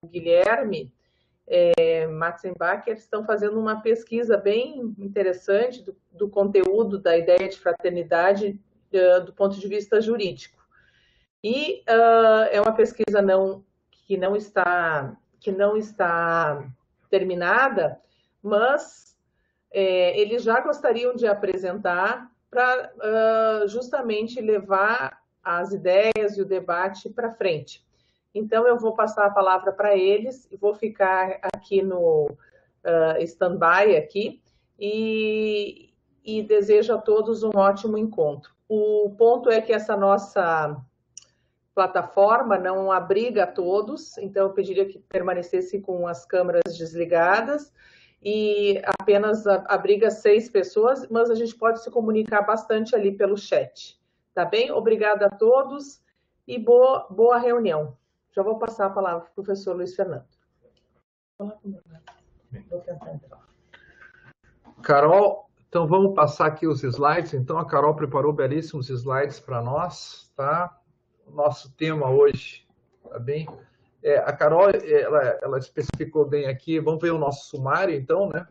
Guilherme Matzenbacher estão fazendo uma pesquisa bem interessante do conteúdo da ideia de fraternidade do ponto de vista jurídico. E é uma pesquisa que não está terminada, mas eles já gostariam de apresentar para justamente levar as ideias e o debate para frente. Então, eu vou passar a palavra para eles e vou ficar aqui no stand-by aqui e desejo a todos um ótimo encontro. O ponto é que essa nossa plataforma não abriga a todos, então eu pediria que permanecesse com as câmeras desligadas e apenas abriga 6 pessoas, mas a gente pode se comunicar bastante ali pelo chat. Tá bem? Obrigada a todos e boa reunião. Já vou passar a palavra para o professor Luiz Fernando. Vou tentar entrar. Carol, então vamos passar aqui os slides. Então a Carol preparou belíssimos slides para nós, tá? O nosso tema hoje, tá bem? A Carol, ela especificou bem aqui. Vamos ver o nosso sumário, então, né?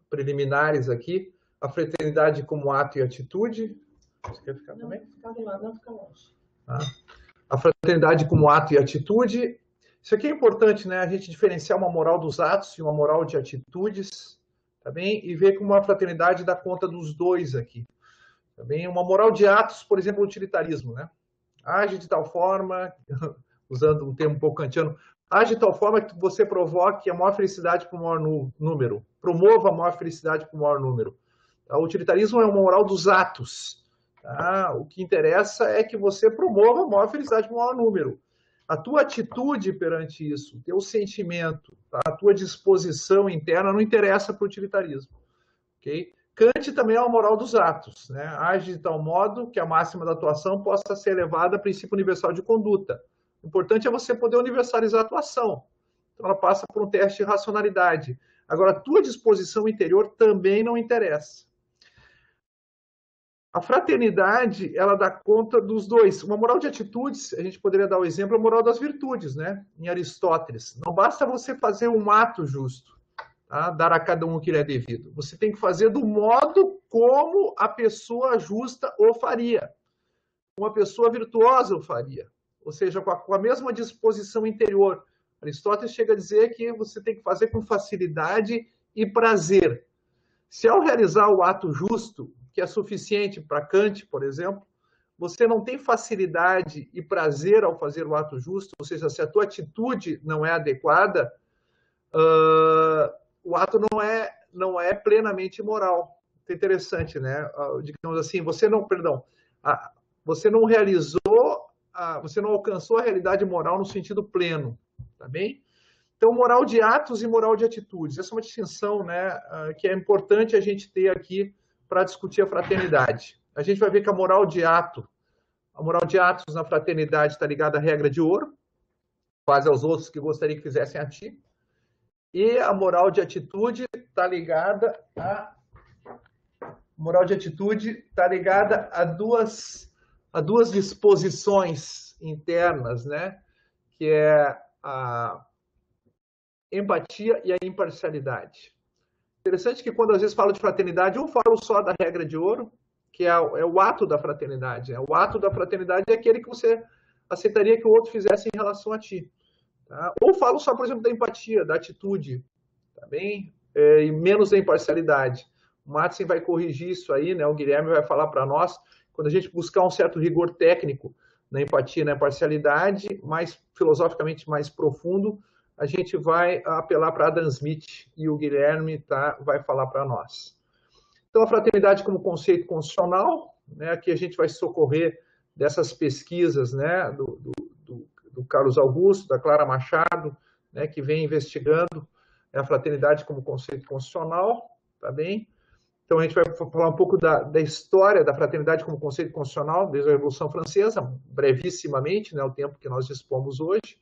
Preliminares aqui. A fraternidade como ato e atitude. Você quer ficar também? Não, fica longe. Tá? A fraternidade como ato e atitude. Isso aqui é importante, né? A gente diferenciar uma moral dos atos e uma moral de atitudes, tá bem? E ver como a fraternidade dá conta dos dois aqui. Tá bem? Uma moral de atos, por exemplo, o utilitarismo, né? Age de tal forma, usando um termo um pouco kantiano, age de tal forma que você provoque a maior felicidade para o maior número. Promova a maior felicidade para o maior número. Tá? O utilitarismo é uma moral dos atos. Tá? O que interessa é que você promova a maior felicidade para o maior número. A tua atitude perante isso, o teu sentimento, tá? A tua disposição interna não interessa para o utilitarismo. Okay? Kant também é uma moral dos atos, né? Age de tal modo que a máxima da atuação possa ser elevada a princípio universal de conduta. O importante é você poder universalizar a atuação. Então ela passa por um teste de racionalidade. Agora, a tua disposição interior também não interessa. A fraternidade, ela dá conta dos dois. Uma moral de atitudes, a gente poderia dar o exemplo, a moral das virtudes, né? Em Aristóteles. Não basta você fazer um ato justo, tá? Dar a cada um o que lhe é devido. Você tem que fazer do modo como a pessoa justa o faria. Uma pessoa virtuosa o faria. Ou seja, com a mesma disposição interior. Aristóteles chega a dizer que você tem que fazer com facilidade e prazer. Se ao realizar o ato justo, que é suficiente para Kant, por exemplo, você não tem facilidade e prazer ao fazer o ato justo, ou seja, se a tua atitude não é adequada, o ato não é plenamente moral. É interessante, né? Digamos assim, você não realizou, você não alcançou a realidade moral no sentido pleno, tá bem? Então, moral de atos e moral de atitudes. Essa é uma distinção, né, que é importante a gente ter aqui para discutir a fraternidade. A gente vai ver que a moral de atos na fraternidade está ligada à regra de ouro, faz aos outros que gostaria que fizessem a ti. E a moral de atitude está ligada a duas disposições internas, né, que é a empatia e a imparcialidade. Interessante que quando às vezes falo de fraternidade, eu falo só da regra de ouro, que é o ato da fraternidade. O ato da fraternidade é aquele que você aceitaria que o outro fizesse em relação a ti. Tá? Ou falo só, por exemplo, da empatia, da atitude, tá bem? E menos da imparcialidade. O Matzen vai corrigir isso aí, né? O Guilherme vai falar para nós, quando a gente buscar um certo rigor técnico na empatia e na imparcialidade, mais filosoficamente mais profundo, a gente vai apelar para Adam Smith e o Guilherme vai falar para nós. Então, a fraternidade como conceito constitucional, né, aqui a gente vai socorrer dessas pesquisas, né, do Carlos Augusto, da Clara Machado, né, que vem investigando a fraternidade como conceito constitucional, tá bem? Então, a gente vai falar um pouco da história da fraternidade como conceito constitucional, desde a Revolução Francesa, brevissimamente, né, o tempo que nós dispomos hoje.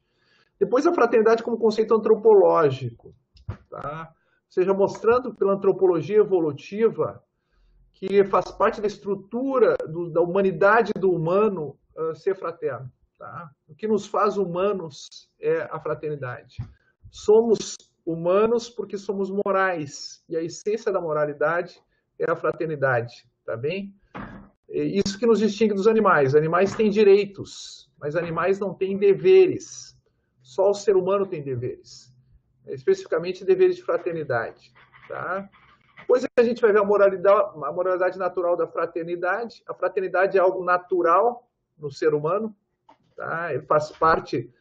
Depois, a fraternidade como conceito antropológico, tá? Ou seja, mostrando pela antropologia evolutiva que faz parte da estrutura da humanidade do humano ser fraterno. tá? O que nos faz humanos é a fraternidade. Somos humanos porque somos morais, e a essência da moralidade é a fraternidade, tá bem? Isso que nos distingue dos animais. Animais têm direitos, mas animais não têm deveres. Só o ser humano tem deveres, especificamente deveres de fraternidade, tá? Depois a gente vai ver a moralidade natural da fraternidade. A fraternidade é algo natural no ser humano, tá? Ele faz parte,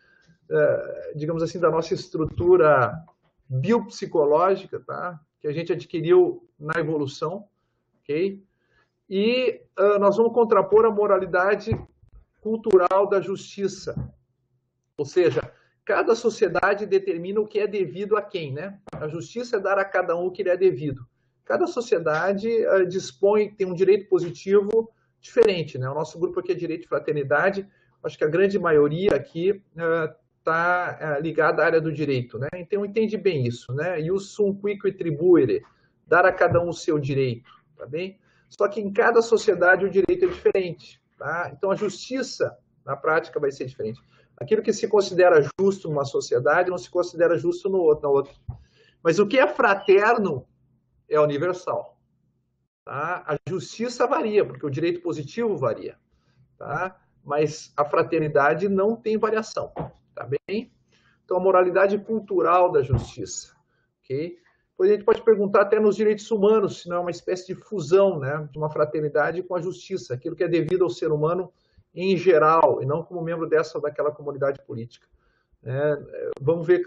digamos assim, da nossa estrutura biopsicológica, tá? Que a gente adquiriu na evolução, ok? E nós vamos contrapor a moralidade cultural da justiça. Ou seja, cada sociedade determina o que é devido a quem, né? A justiça é dar a cada um o que lhe é devido. Cada sociedade tem um direito positivo diferente, né? O nosso grupo aqui é direito de fraternidade. Acho que a grande maioria aqui está ligada à área do direito, né? Então entende bem isso, né? Ius sum quique tribuere, dar a cada um o seu direito, tá bem? Só que em cada sociedade o direito é diferente, tá? Então a justiça na prática vai ser diferente. Aquilo que se considera justo numa sociedade não se considera justo na outra. Mas o que é fraterno é universal, tá? A justiça varia, porque o direito positivo varia, tá? Mas a fraternidade não tem variação, tá bem? Então, a moralidade cultural da justiça, ok? Depois a gente pode perguntar até nos direitos humanos, se não é uma espécie de fusão, né, de uma fraternidade com a justiça, aquilo que é devido ao ser humano em geral, e não como membro dessa ou daquela comunidade política. Vamos ver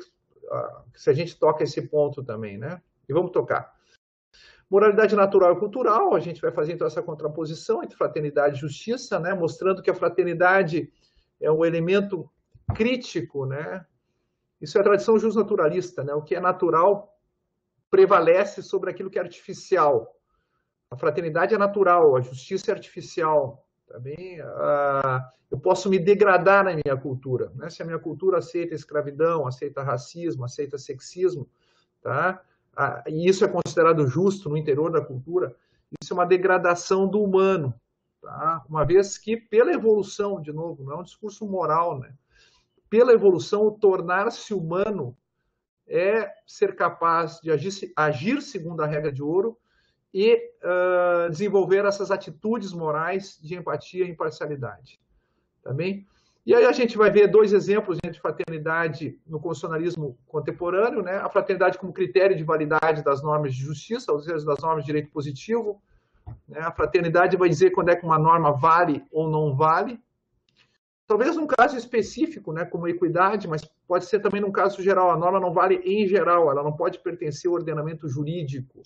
se a gente toca esse ponto também, né? E vamos tocar. Moralidade natural e cultural, a gente vai fazer então essa contraposição entre fraternidade e justiça, né? Mostrando que a fraternidade é um elemento crítico, né? Isso é a tradição justnaturalista, né? O que é natural prevalece sobre aquilo que é artificial. A fraternidade é natural, a justiça é artificial. Tá bem? Eu posso me degradar na minha cultura, né? Se a minha cultura aceita escravidão, aceita racismo, aceita sexismo, tá? E isso é considerado justo no interior da cultura, isso é uma degradação do humano, tá? Uma vez que pela evolução, de novo, não é um discurso moral, né? Pela evolução, tornar-se humano é ser capaz de agir segundo a regra de ouro e desenvolver essas atitudes morais de empatia e imparcialidade. Tá bem? E aí a gente vai ver dois exemplos de fraternidade no constitucionalismo contemporâneo, né? A fraternidade como critério de validade das normas de justiça, ou seja, das normas de direito positivo. Né? A fraternidade vai dizer quando é que uma norma vale ou não vale. Talvez num caso específico, né, como equidade, mas pode ser também num caso geral. A norma não vale em geral, ela não pode pertencer ao ordenamento jurídico,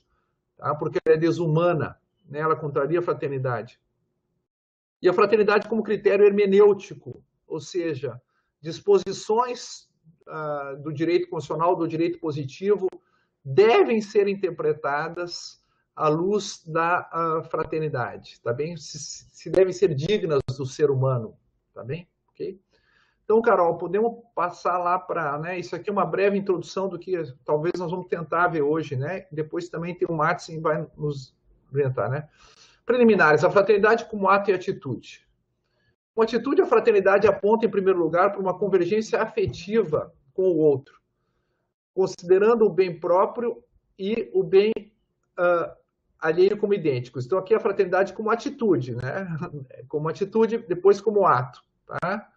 tá? Porque ela é desumana, né? Ela contraria a fraternidade. E a fraternidade como critério hermenêutico, ou seja, disposições do direito constitucional, do direito positivo, devem ser interpretadas à luz da fraternidade, tá bem? Se devem ser dignas do ser humano, tá bem? Ok? Então, Carol, podemos passar lá para, né? Isso aqui é uma breve introdução do que talvez nós vamos tentar ver hoje, né? Depois também tem o Matson que vai nos orientar, né? Preliminares, a fraternidade como ato e atitude. Com atitude, a fraternidade aponta, em primeiro lugar, para uma convergência afetiva com o outro, considerando o bem próprio e o bem alheio como idênticos. Então, aqui a fraternidade como atitude, né? Como atitude, depois como ato, tá?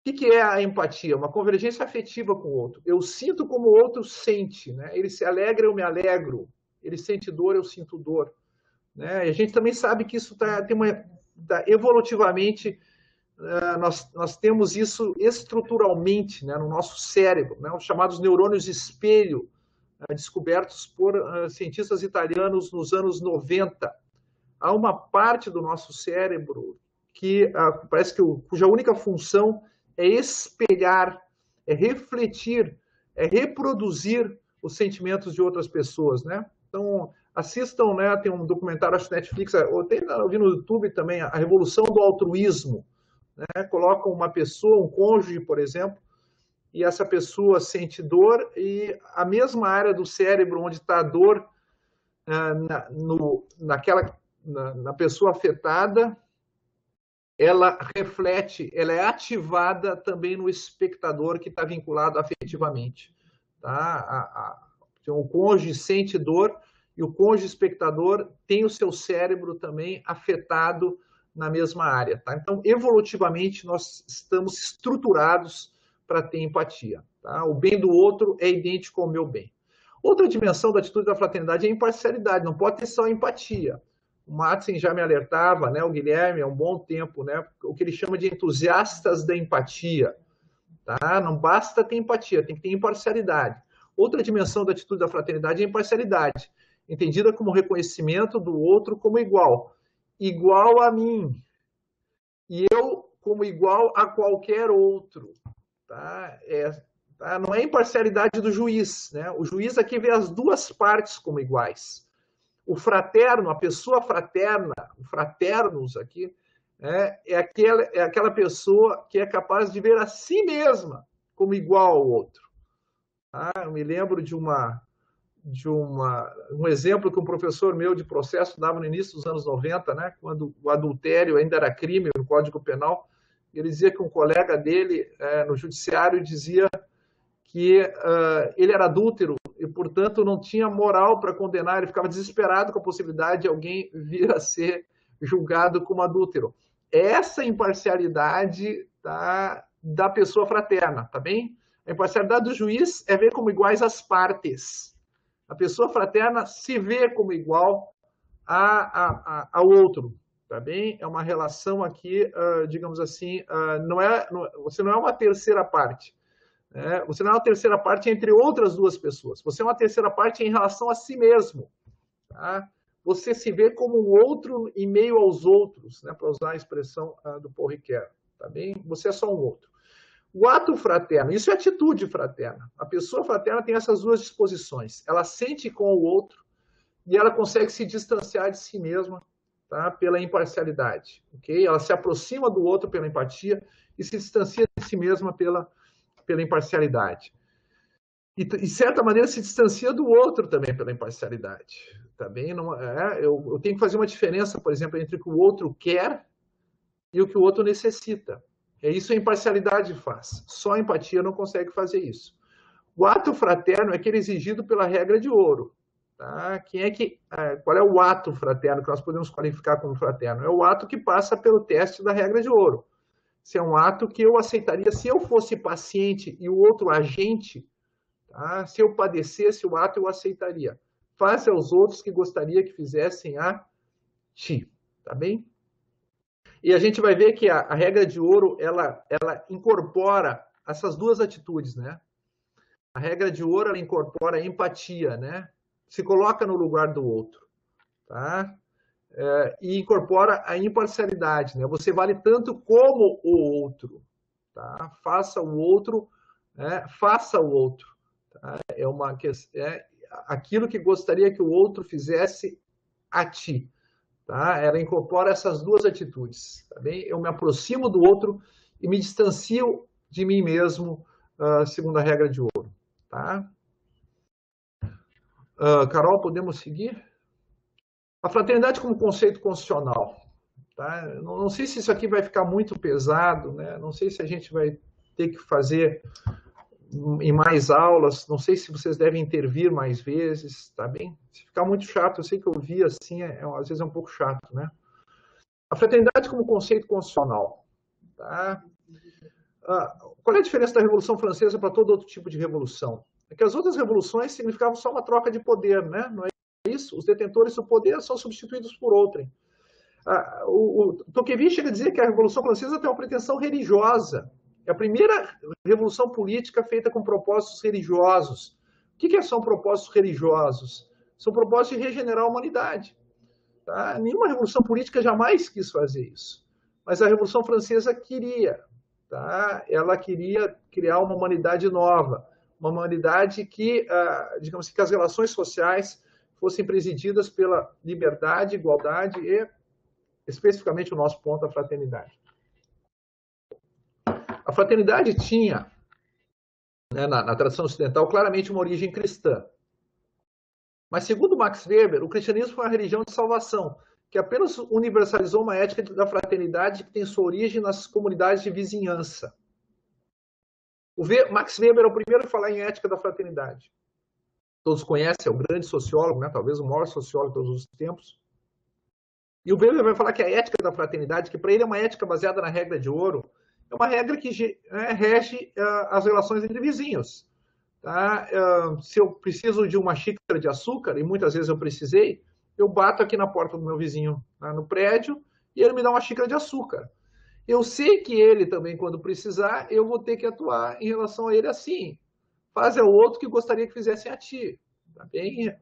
O que é a empatia? Uma convergência afetiva com o outro. Eu sinto como o outro sente, né? Ele se alegra, eu me alegro. Ele sente dor, eu sinto dor. Né? E a gente também sabe que isso evolutivamente, nós temos isso estruturalmente, né, no nosso cérebro, né, os chamados neurônios espelho, descobertos por cientistas italianos nos anos 90. Há uma parte do nosso cérebro que parece que cuja única função é espelhar, é refletir, é reproduzir os sentimentos de outras pessoas, né? Então, assistam, né? Tem um documentário, acho que Netflix, ou tem no YouTube também, A Revolução do Altruísmo. Né? Colocam uma pessoa, um cônjuge, por exemplo, e essa pessoa sente dor e a mesma área do cérebro onde está a dor na pessoa afetada ela reflete, ela é ativada também no espectador que está vinculado afetivamente. Tá? Então, o cônjuge sente dor e o cônjuge espectador tem o seu cérebro também afetado na mesma área. Tá? Então, evolutivamente, nós estamos estruturados para ter empatia. Tá? O bem do outro é idêntico ao meu bem. Outra dimensão da atitude da fraternidade é a imparcialidade, não pode ter só empatia. O Madsen já me alertava, né, o Guilherme, há um bom tempo, né, o que ele chama de entusiastas da empatia. Tá? Não basta ter empatia, tem que ter imparcialidade. Outra dimensão da atitude da fraternidade é a imparcialidade, entendida como reconhecimento do outro como igual. Igual a mim. E eu como igual a qualquer outro. Tá? Tá? Não é imparcialidade do juiz. Né? O juiz aqui vê as duas partes como iguais. O fraterno, a pessoa fraterna, o fraternos aqui, é aquela pessoa que é capaz de ver a si mesma como igual ao outro. Tá? Eu me lembro de um exemplo que um professor meu de processo dava no início dos anos 90, né, quando o adultério ainda era crime no Código Penal. Ele dizia que um colega dele no judiciário dizia que ele era adúltero e, portanto, não tinha moral para condenar. Ele ficava desesperado com a possibilidade de alguém vir a ser julgado como adúltero. Essa imparcialidade da pessoa fraterna, tá bem? A imparcialidade do juiz é ver como iguais as partes. A pessoa fraterna se vê como igual ao outro, tá bem? É uma relação aqui, digamos assim, você não é uma terceira parte. Você não é uma terceira parte entre outras duas pessoas. Você é uma terceira parte em relação a si mesmo. Tá? Você se vê como um outro em meio aos outros, né? Para usar a expressão do Paul Ricoeur. Tá bem? Você é só um outro. O ato fraterno, isso é atitude fraterna. A pessoa fraterna tem essas duas disposições. Ela sente com o outro e ela consegue se distanciar de si mesma, tá? Pela imparcialidade. Okay? Ela se aproxima do outro pela empatia e se distancia de si mesma pela imparcialidade. E, de certa maneira, se distancia do outro também pela imparcialidade. Também não, eu tenho que fazer uma diferença, por exemplo, entre o que o outro quer e o que o outro necessita. Isso a imparcialidade faz. Só a empatia não consegue fazer isso. O ato fraterno é aquele exigido pela regra de ouro. Tá? Qual é o ato fraterno que nós podemos qualificar como fraterno? É o ato que passa pelo teste da regra de ouro. Se é um ato que eu aceitaria se eu fosse paciente e o outro agente, tá? Se eu padecesse o ato, eu aceitaria. Faça aos outros que gostaria que fizessem a ti. Tá bem? E a gente vai ver que a regra de ouro, ela incorpora essas duas atitudes, né? A regra de ouro, ela incorpora a empatia, né? Se coloca no lugar do outro, tá? E incorpora a imparcialidade, né? Você vale tanto como o outro, tá? Faça o outro, né? Faça o outro. Tá? Aquilo que gostaria que o outro fizesse a ti. Tá? Ela incorpora essas duas atitudes. Tá bem? Eu me aproximo do outro e me distancio de mim mesmo, segundo a regra de ouro. Tá? Carol, podemos seguir? A fraternidade como conceito constitucional. Tá? Não sei se isso aqui vai ficar muito pesado, né? Não sei se a gente vai ter que fazer em mais aulas, não sei se vocês devem intervir mais vezes, tá bem? Se ficar muito chato, eu sei que ouvir assim, às vezes é um pouco chato, né? A fraternidade como conceito constitucional. Tá? Qual é a diferença da Revolução Francesa para todo outro tipo de revolução? É que as outras revoluções significavam só uma troca de poder, né? Não é isso? Os detentores do poder são substituídos por outrem. O Tocqueville chega a dizer que a Revolução Francesa tem uma pretensão religiosa. É a primeira revolução política feita com propósitos religiosos. O que são propósitos religiosos? São propósitos de regenerar a humanidade. Tá? Nenhuma revolução política jamais quis fazer isso. Mas a Revolução Francesa queria. Tá? Ela queria criar uma humanidade nova. Uma humanidade que, digamos assim, que as relações sociais fossem presididas pela liberdade, igualdade e, especificamente, o nosso ponto, a fraternidade. A fraternidade tinha, né, na tradição ocidental, claramente uma origem cristã. Mas, segundo Max Weber, o cristianismo foi uma religião de salvação, que apenas universalizou uma ética da fraternidade que tem sua origem nas comunidades de vizinhança. Max Weber é o primeiro a falar em ética da fraternidade. Todos conhecem, é um grande sociólogo, né? Talvez o maior sociólogo de todos os tempos. E o Weber vai falar que a ética da fraternidade, que para ele é uma ética baseada na regra de ouro, é uma regra que rege as relações entre vizinhos. Tá? Se eu preciso de uma xícara de açúcar, e muitas vezes eu precisei, eu bato aqui na porta do meu vizinho, no prédio, e ele me dá uma xícara de açúcar. Eu sei que ele também, quando precisar, eu vou ter que atuar em relação a ele assim. Faz ao outro que gostaria que fizessem a ti. Tá bem?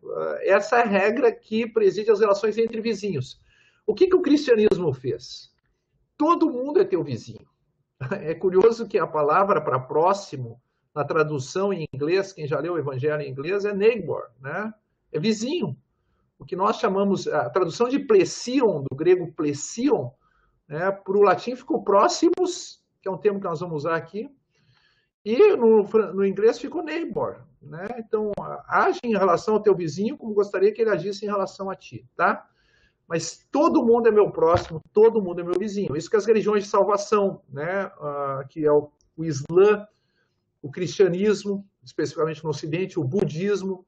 Essa é a regra que preside as relações entre vizinhos. O que o cristianismo fez? Todo mundo é teu vizinho. É curioso que a palavra para próximo, na tradução em inglês, quem já leu o Evangelho em inglês, é neighbor, né? É vizinho. O que nós chamamos, a tradução de plesion, do grego plesion, né, para o latim ficou próximos, que é um termo que nós vamos usar aqui, e no inglês ficou neighbor, né? Então, age em relação ao teu vizinho como gostaria que ele agisse em relação a ti, tá? Mas todo mundo é meu próximo, todo mundo é meu vizinho. Isso que as religiões de salvação, né, que é o Islã, o cristianismo, especificamente no Ocidente, o budismo,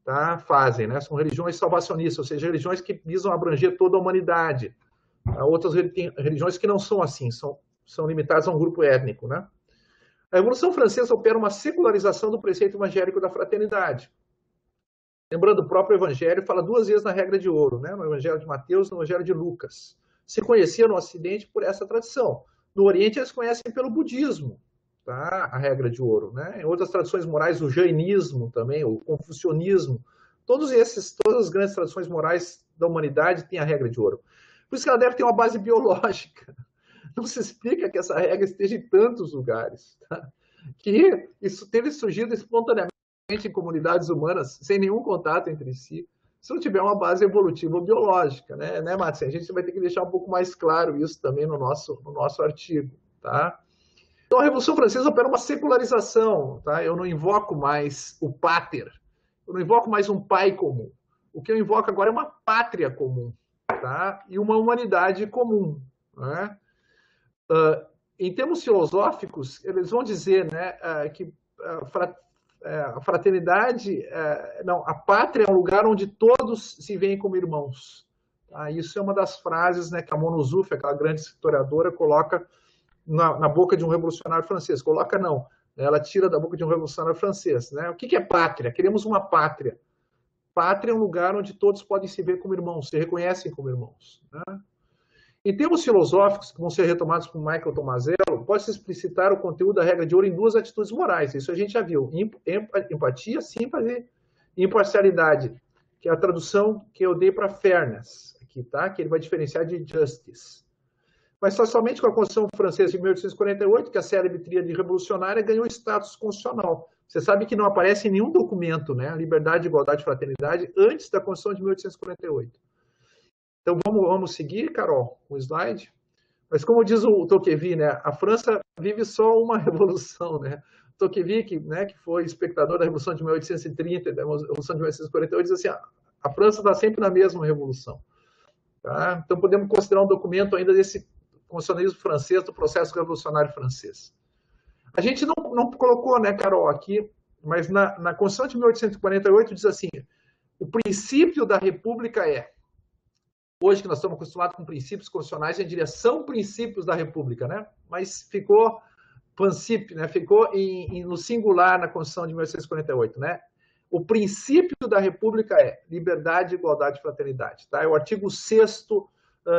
tá, fazem, né? São religiões salvacionistas, ou seja, religiões que visam abranger toda a humanidade. Outras religiões que não são assim, são limitadas a um grupo étnico, né? A Revolução Francesa opera uma secularização do preceito evangélico da fraternidade. Lembrando, o próprio Evangelho fala duas vezes na regra de ouro, né? No Evangelho de Mateus e no Evangelho de Lucas. Se conhecia no Ocidente por essa tradição. No Oriente, eles conhecem pelo budismo, tá? A regra de ouro, né? Em outras tradições morais, o jainismo também, o confucionismo, todas as grandes tradições morais da humanidade têm a regra de ouro. Por isso que ela deve ter uma base biológica. Não se explica que essa regra esteja em tantos lugares, tá? Que isso teve surgido espontaneamente em comunidades humanas, sem nenhum contato entre si, se não tiver uma base evolutiva ou biológica, né, Márcia? A gente vai ter que deixar um pouco mais claro isso também no nosso artigo, tá? Então, a Revolução Francesa opera uma secularização, tá? Eu não invoco mais o pater, eu não invoco mais um pai comum. O que eu invoco agora é uma pátria comum, tá? E uma humanidade comum, né? Em termos filosóficos, eles vão dizer, né, que a fraternidade, não, a pátria é um lugar onde todos se veem como irmãos. Tá? Isso é uma das frases, né, que a Monozuf, aquela grande historiadora, coloca na boca de um revolucionário francês. Coloca não, ela tira da boca de um revolucionário francês. Né? O que é pátria? Queremos uma pátria. Pátria é um lugar onde todos podem se ver como irmãos, se reconhecem como irmãos. Né? Em termos filosóficos, que vão ser retomados por Michael Tomasello, pode-se explicitar o conteúdo da regra de ouro em duas atitudes morais. Isso a gente já viu. Empatia, símpatese e imparcialidade, que é a tradução que eu dei para fairness, aqui, tá? Que ele vai diferenciar de justice. Mas só somente com a Constituição Francesa de 1848, que a célebre tríade revolucionária ganhou status constitucional. Você sabe que não aparece em nenhum documento, né? Liberdade, igualdade e fraternidade antes da Constituição de 1848. Então, vamos seguir, Carol, o slide. Mas como diz o Tocqueville, né, a França vive só uma revolução. Né? Tocqueville, que foi espectador da Revolução de 1830, da Revolução de 1848, diz assim, a França está sempre na mesma revolução. Tá? Então, podemos considerar um documento ainda desse constitucionalismo francês, do processo revolucionário francês. A gente não colocou, né, Carol, aqui, mas na Constituição de 1848 diz assim, o princípio da República é. Hoje que nós estamos acostumados com princípios constitucionais, a gente diria são princípios da República, né? Mas ficou princípio, né? Ficou no singular na Constituição de 1848, né? O princípio da República é liberdade, igualdade e fraternidade, tá? É o artigo 6º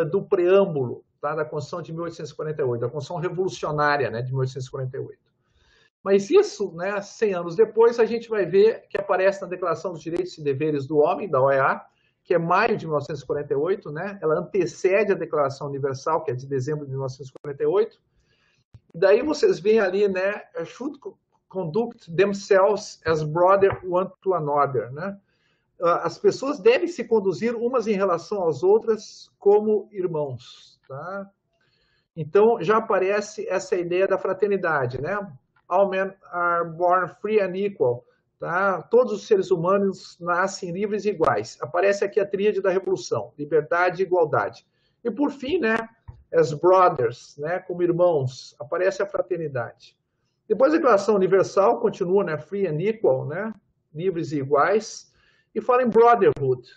do preâmbulo, tá? Da Constituição de 1848, da Constituição revolucionária, né? De 1848. Mas isso, né? 100 anos depois, a gente vai ver que aparece na Declaração dos Direitos e Deveres do Homem, da OEA, que é maio de 1948, né? Ela antecede a Declaração Universal, que é de dezembro de 1948. E daí vocês veem ali, né? Should conduct themselves as brother one to another, né? As pessoas devem se conduzir umas em relação às outras como irmãos, tá? Então, já aparece essa ideia da fraternidade, né? All men are born free and equal. tá? Todos os seres humanos nascem livres e iguais. Aparece aqui a tríade da revolução, liberdade e igualdade. E por fim, né, as brothers, né, como irmãos, aparece a fraternidade. Depois a Declaração Universal continua, né, free and equal, né, livres e iguais, e fala em brotherhood,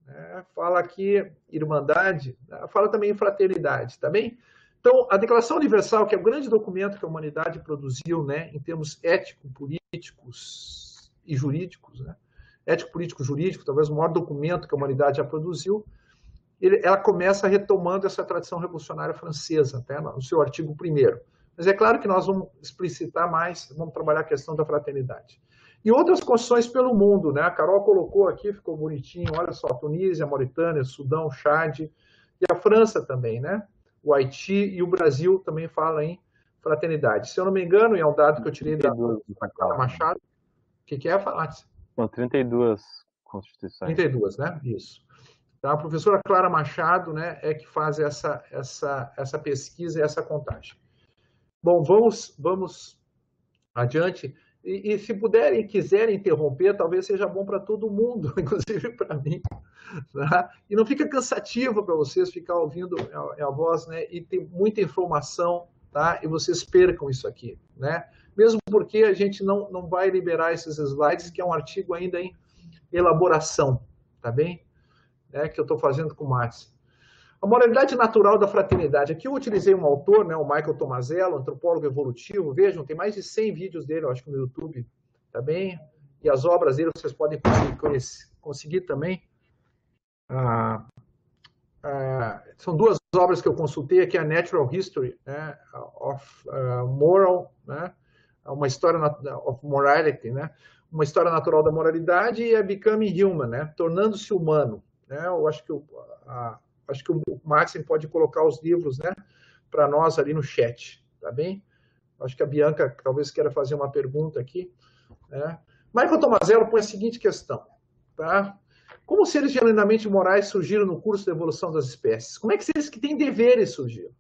né, fala aqui irmandade, né, fala também em fraternidade, tá bem? Então, a Declaração Universal, que é o grande documento que a humanidade produziu, né, em termos ético-políticos e jurídicos, né, ético-político-jurídico, talvez o maior documento que a humanidade já produziu, ela começa retomando essa tradição revolucionária francesa, até no seu artigo 1º. Mas é claro que nós vamos explicitar mais, vamos trabalhar a questão da fraternidade. E outras constituições pelo mundo, né? A Carol colocou aqui, ficou bonitinho, olha só, Tunísia, Mauritânia, Sudão, Chad, e a França também, né? O Haiti e o Brasil também falam em fraternidade. Se eu não me engano, e é um dado que eu tirei da Clara Machado, o que é, Falácia? São 32 constituições. 32, né? Isso. Tá? A professora Clara Machado, né, é que faz essa pesquisa e essa contagem. Bom, vamos adiante. E se puderem e quiserem interromper, talvez seja bom para todo mundo, inclusive para mim. Tá? E não fica cansativo para vocês ficar ouvindo a voz, né? E tem muita informação, tá? E vocês percam isso aqui, né? Mesmo porque a gente não vai liberar esses slides, que é um artigo ainda em elaboração, tá bem? Que eu estou fazendo com o Márcio. A moralidade natural da fraternidade. Aqui eu utilizei um autor, né, o Michael Tomasello, antropólogo evolutivo. Vejam, tem mais de 100 vídeos dele, eu acho que no YouTube, tá bem? E as obras dele vocês podem conseguir também. São duas obras que eu consultei aqui, a Natural History, né, of Moral, né, uma história of Morality, né, uma história natural da moralidade, e a Becoming Human, né, tornando-se humano. Né, eu acho que o Maxim pode colocar os livros, né, para nós ali no chat, tá bem? Acho que a Bianca talvez queira fazer uma pergunta aqui. Né? Michael Tomasello põe a seguinte questão, tá? Como os seres genuinamente morais surgiram no curso da evolução das espécies? Como é que seres que têm deveres surgiram?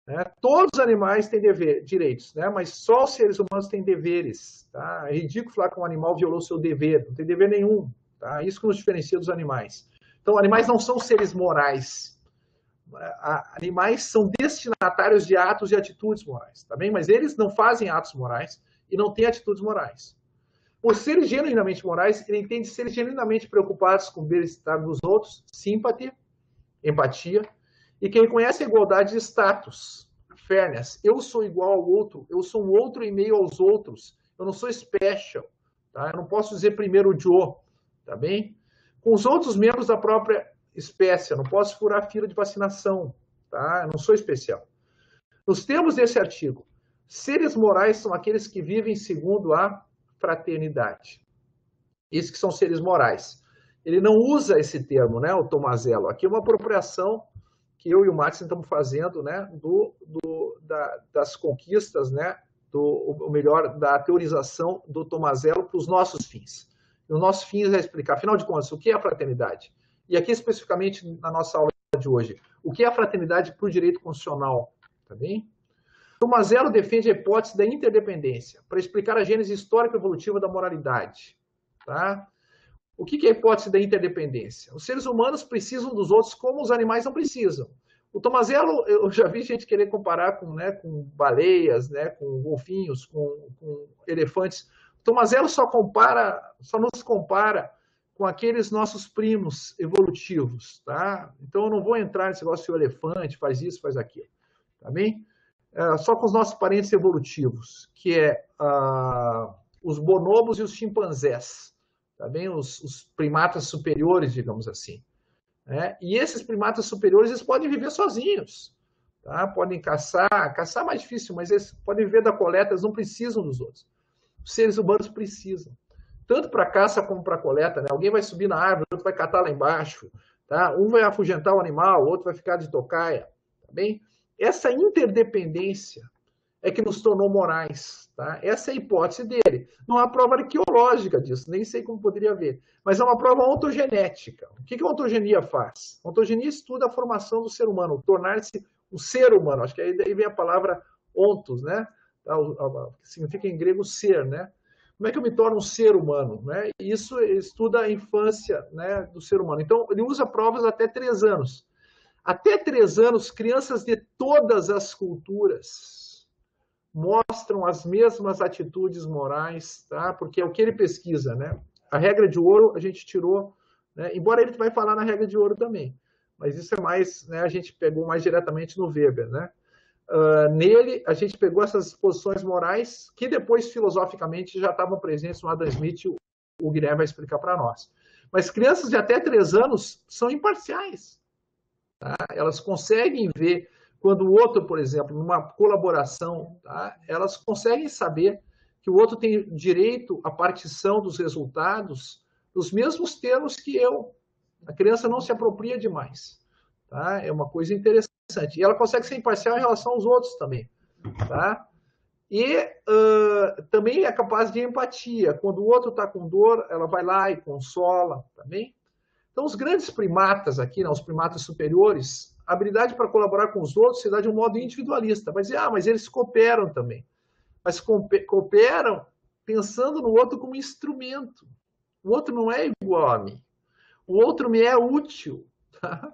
Né? Todos os animais têm direitos, né? Mas só os seres humanos têm deveres. Tá? É ridículo falar que um animal violou seu dever, não tem dever nenhum. Tá? Isso que nos diferencia dos animais. Então, animais não são seres morais. Animais são destinatários de atos e atitudes morais, tá bem? Mas eles não fazem atos morais e não têm atitudes morais. Os seres genuinamente morais, ele entende seres genuinamente preocupados com o bem-estar dos outros, simpatia, empatia, e que reconhece a igualdade de status, fairness. Eu sou igual ao outro, eu sou um outro em meio aos outros, eu não sou special, tá? Eu não posso dizer primeiro o Joe, tá bem? Com os outros membros da própria espécie, eu não posso furar a fila de vacinação, tá? Eu não sou especial. Nos termos desse artigo, seres morais são aqueles que vivem segundo a fraternidade. Esses que são seres morais. Ele não usa esse termo, né, o Tomasello. Aqui é uma apropriação que eu e o Max estamos fazendo, né, das conquistas, né, ou melhor, da teorização do Tomasello para os nossos fins. E o nosso fim é explicar, afinal de contas, o que é a fraternidade? E aqui especificamente na nossa aula de hoje, o que é a fraternidade para o direito constitucional? Tá bem? Tomasello defende a hipótese da interdependência para explicar a gênese histórico-evolutiva da moralidade. Tá? O que é a hipótese da interdependência? Os seres humanos precisam dos outros como os animais não precisam. O Tomasello, eu já vi gente querer comparar com baleias, né, com golfinhos, com elefantes. O Tomasello só nos compara com aqueles nossos primos evolutivos. Tá? Então eu não vou entrar nesse negócio de o elefante faz isso, faz aquilo. Tá bem? Só com os nossos parentes evolutivos, que é os bonobos e os chimpanzés, tá bem? Os primatas superiores, digamos assim. Né? E esses primatas superiores, eles podem viver sozinhos, tá? Podem caçar é mais difícil, mas eles podem viver da coleta, eles não precisam dos outros. Os seres humanos precisam, tanto para caça como para coleta. Né? Alguém vai subir na árvore, outro vai catar lá embaixo, tá? Um vai afugentar o animal, o outro vai ficar de tocaia, tá bem? Essa interdependência é que nos tornou morais. Tá? Essa é a hipótese dele. Não há prova arqueológica disso, nem sei como poderia haver. Mas é uma prova ontogenética. O que a ontogenia faz? A ontogenia estuda a formação do ser humano, tornar-se um ser humano. Acho que aí vem a palavra ontos, né? Que significa em grego ser. Né? Como é que eu me torno um ser humano? Né? Isso estuda a infância, né, do ser humano. Então, ele usa provas até 3 anos. Até 3 anos, crianças de todas as culturas mostram as mesmas atitudes morais, tá? Porque é o que ele pesquisa, né? A regra de ouro a gente tirou, né? Embora ele vai falar na regra de ouro também, mas isso é mais, né? A gente pegou mais diretamente no Weber, né? Nele, a gente pegou essas posições morais que depois, filosoficamente, já estavam presentes no Adam Smith, o Guilherme vai explicar para nós. Mas crianças de até 3 anos são imparciais. Tá? Elas conseguem ver quando o outro, por exemplo, numa colaboração, tá? Elas conseguem saber que o outro tem direito à partição dos resultados nos mesmos termos que eu. A criança não se apropria demais. Tá? É uma coisa interessante. E ela consegue ser imparcial em relação aos outros também. Tá? E também é capaz de empatia. Quando o outro está com dor, ela vai lá e consola também. Então, os grandes primatas aqui, né, os primatas superiores, a habilidade para colaborar com os outros se dá de um modo individualista. Vai dizer, mas eles cooperam também. Mas cooperam pensando no outro como instrumento. O outro não é igual a mim. O outro me é útil. Tá?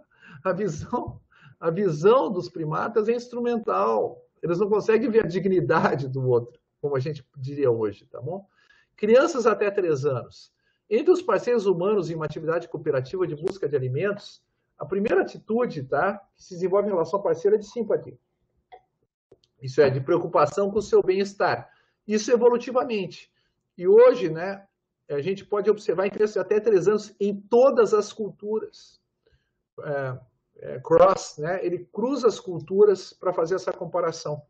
A visão dos primatas é instrumental. Eles não conseguem ver a dignidade do outro, como a gente diria hoje, tá bom? Crianças até 3 anos. Entre os parceiros humanos em uma atividade cooperativa de busca de alimentos, a primeira atitude, tá, que se desenvolve em relação ao parceiro é de simpatia. Isso é, de preocupação com o seu bem-estar. Isso evolutivamente. E hoje, né, a gente pode observar em crianças até 3 anos em todas as culturas. Cross, né, ele cruza as culturas para fazer essa comparação.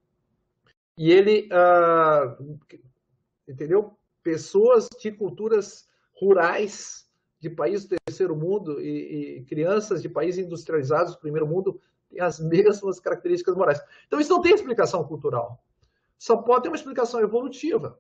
E ele, entendeu? Pessoas de culturas rurais de países do terceiro mundo e crianças de países industrializados do primeiro mundo têm as mesmas características morais. Então, isso não tem explicação cultural. Só pode ter uma explicação evolutiva.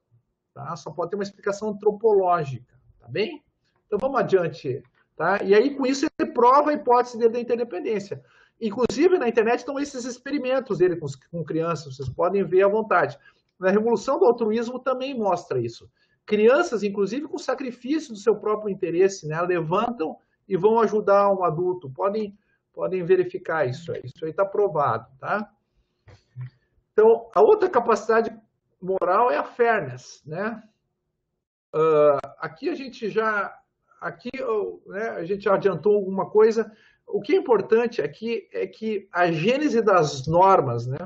Tá? Só pode ter uma explicação antropológica. Tá bem? Então, vamos adiante. Tá? E aí, com isso, ele prova a hipótese dele da interdependência. Inclusive, na internet estão esses experimentos dele com crianças. Vocês podem ver à vontade. Na Revolução do Altruísmo também mostra isso. Crianças, inclusive, com sacrifício do seu próprio interesse, né, levantam e vão ajudar um adulto. Podem verificar isso aí. Isso aí está provado. Tá? Então, a outra capacidade moral é a fairness. Né? Aqui a gente já adiantou alguma coisa. O que é importante aqui é que a gênese das normas, né?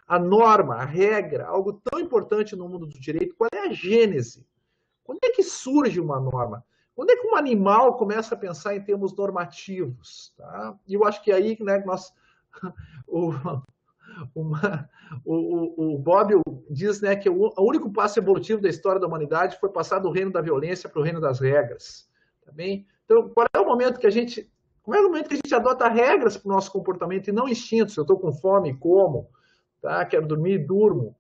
A norma, a regra, algo tão importante no mundo do direito, qual é a gênese? Quando é que surge uma norma? Quando é que um animal começa a pensar em termos normativos? Tá? E eu acho que é aí, né, o Bob diz, né, que o único passo evolutivo da história da humanidade foi passar do reino da violência para o reino das regras. Tá bem? Então, qual é o momento que a gente adota regras para o nosso comportamento e não instintos? Eu estou com fome, como, tá? Quero dormir, durmo.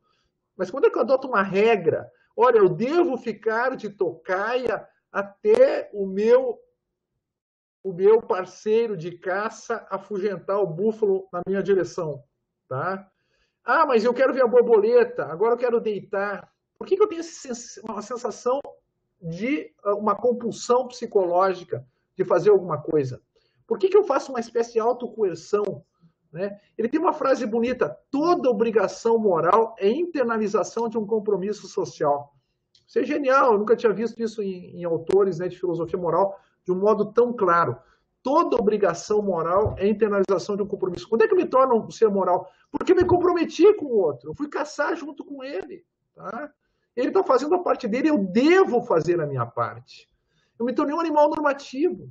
Mas quando é que eu adoto uma regra? Olha, eu devo ficar de tocaia até o meu parceiro de caça afugentar o búfalo na minha direção. Tá? Mas eu quero ver a borboleta, agora eu quero deitar. Por que eu tenho uma sensação de uma compulsão psicológica de fazer alguma coisa? Por que eu faço uma espécie de autocoerção? Né? Ele tem uma frase bonita: toda obrigação moral é internalização de um compromisso social. Isso é genial, eu nunca tinha visto isso em autores, né, de filosofia moral de um modo tão claro. Toda obrigação moral é internalização de um compromisso. Quando é que eu me torno um ser moral? Porque eu me comprometi com o outro, eu fui caçar junto com ele. Tá? Ele está fazendo a parte dele, eu devo fazer a minha parte. Eu me tornei um animal normativo.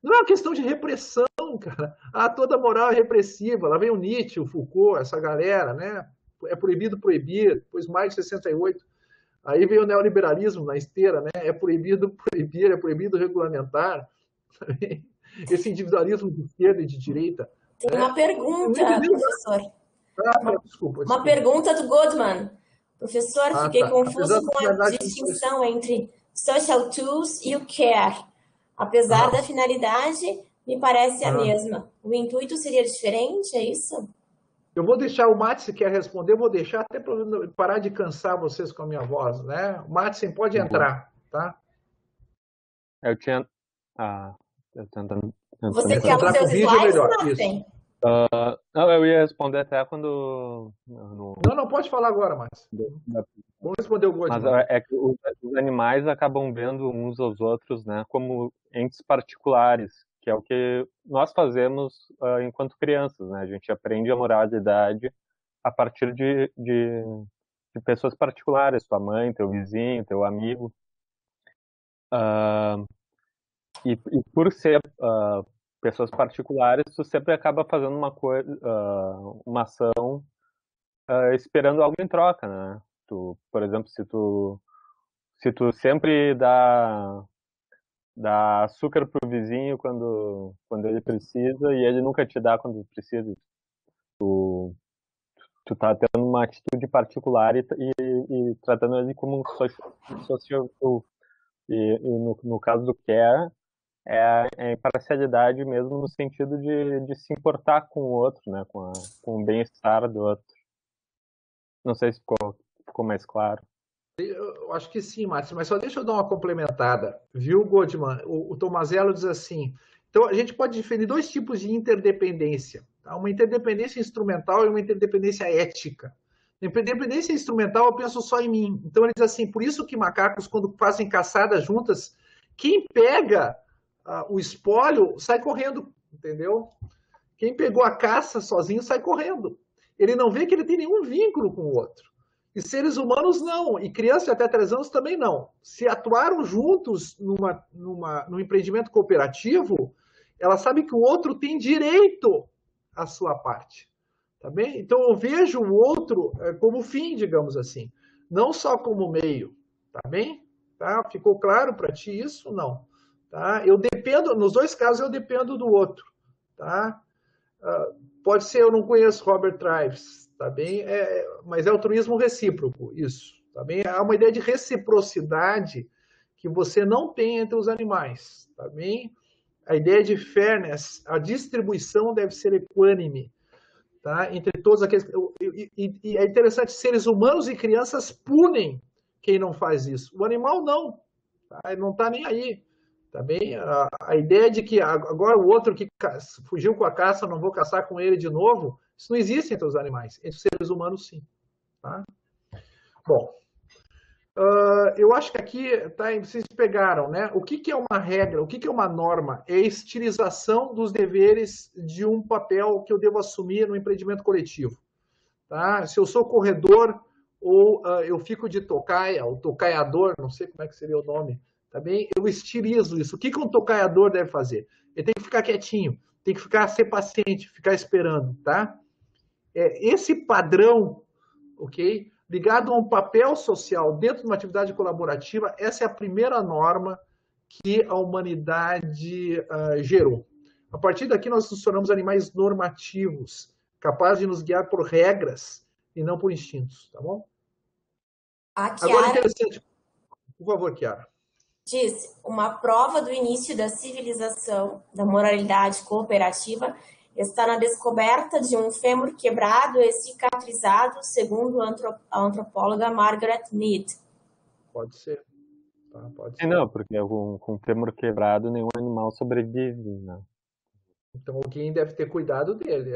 Não é uma questão de repressão, cara. Toda moral é repressiva. Lá vem o Nietzsche, o Foucault, essa galera, né? É proibido proibir, depois mais de 68. Aí veio o neoliberalismo na esteira, né? É proibido proibir, é proibido regulamentar. Esse individualismo de esquerda e de direita. Tem uma pergunta, professor. Desculpa. Uma pergunta do Goldman. Professor, fiquei confuso com a distinção entre social tools e o care. Apesar da finalidade, me parece a mesma. O intuito seria diferente, é isso? Eu vou deixar o Madsen quer responder, eu vou deixar até para parar de cansar vocês com a minha voz, né? O Madsen pode entrar, tá? Eu tinha... eu tentando Você quer os seus slides, Madsen? Não, eu ia responder até quando... Não, pode falar agora, Madsen. Vamos responder o Goldman. Mas é que os animais acabam vendo uns aos outros, né, como entes particulares, que é o que nós fazemos enquanto crianças, né? A gente aprende a moralidade a partir de pessoas particulares, tua mãe, teu vizinho, teu amigo. E por ser pessoas particulares, tu sempre acaba fazendo uma coisa, uma ação esperando algo em troca, né? Tu, por exemplo, se tu sempre dá açúcar pro vizinho quando ele precisa e ele nunca te dá quando precisa, tu tá tendo uma atitude particular e tratando ele como um social. E no caso do care, é a imparcialidade mesmo no sentido de se importar com o outro, né? Com o bem-estar do outro. Não sei se ficou mais claro. Eu acho que sim, Márcio, mas só deixa eu dar uma complementada. Viu, Goldman? O Tomazello diz assim, então a gente pode definir dois tipos de interdependência. Tá? Uma interdependência instrumental e uma interdependência ética. Na interdependência instrumental eu penso só em mim. Então ele diz assim, por isso que macacos, quando fazem caçada juntas, quem pega o espólio sai correndo, entendeu? Quem pegou a caça sozinho sai correndo. Ele não vê que ele tem nenhum vínculo com o outro. E seres humanos não, e crianças de até 3 anos também não. Se atuaram juntos num empreendimento cooperativo, ela sabe que o outro tem direito à sua parte. Tá bem? Então eu vejo o outro como fim, digamos assim, não só como meio. Tá bem? Tá? Ficou claro para ti isso? Não. Tá? Eu dependo, nos dois casos eu dependo do outro. Tá? Pode ser, eu não conheço Robert Traves, tá bem? Mas é altruísmo recíproco, isso, tá bem? Há uma ideia de reciprocidade que você não tem entre os animais, tá bem? A ideia de fairness, a distribuição deve ser equânime, tá? Entre todos aqueles... E é interessante, seres humanos e crianças punem quem não faz isso. O animal não, tá? Ele não está nem aí. Tá bem? A ideia de que agora o outro que fugiu com a caça, não vou caçar com ele de novo, isso não existe entre os animais. Entre os seres humanos, sim. Tá? Bom, eu acho que aqui vocês pegaram, né? O que é uma regra, o que é uma norma? É a estilização dos deveres de um papel que eu devo assumir no empreendimento coletivo. Tá? Se eu sou corredor ou eu fico de tocaia, ou tocaiador, não sei como é que seria o nome, tá bem? Eu estilizo isso. O que um tocaiador deve fazer? Ele tem que ficar quietinho, tem que ser paciente, ficar esperando, tá? Esse padrão, ok? Ligado a um papel social dentro de uma atividade colaborativa, essa é a primeira norma que a humanidade gerou. A partir daqui, nós nos tornamos animais normativos, capazes de nos guiar por regras e não por instintos, tá bom? Agora, interessante. Por favor, Chiara. Diz, uma prova do início da civilização, da moralidade cooperativa, está na descoberta de um fêmur quebrado e cicatrizado, segundo a antropóloga Margaret Mead. Pode ser. Tá, pode ser. Não, porque com fêmur quebrado nenhum animal sobrevive, né? Então alguém deve ter cuidado dele.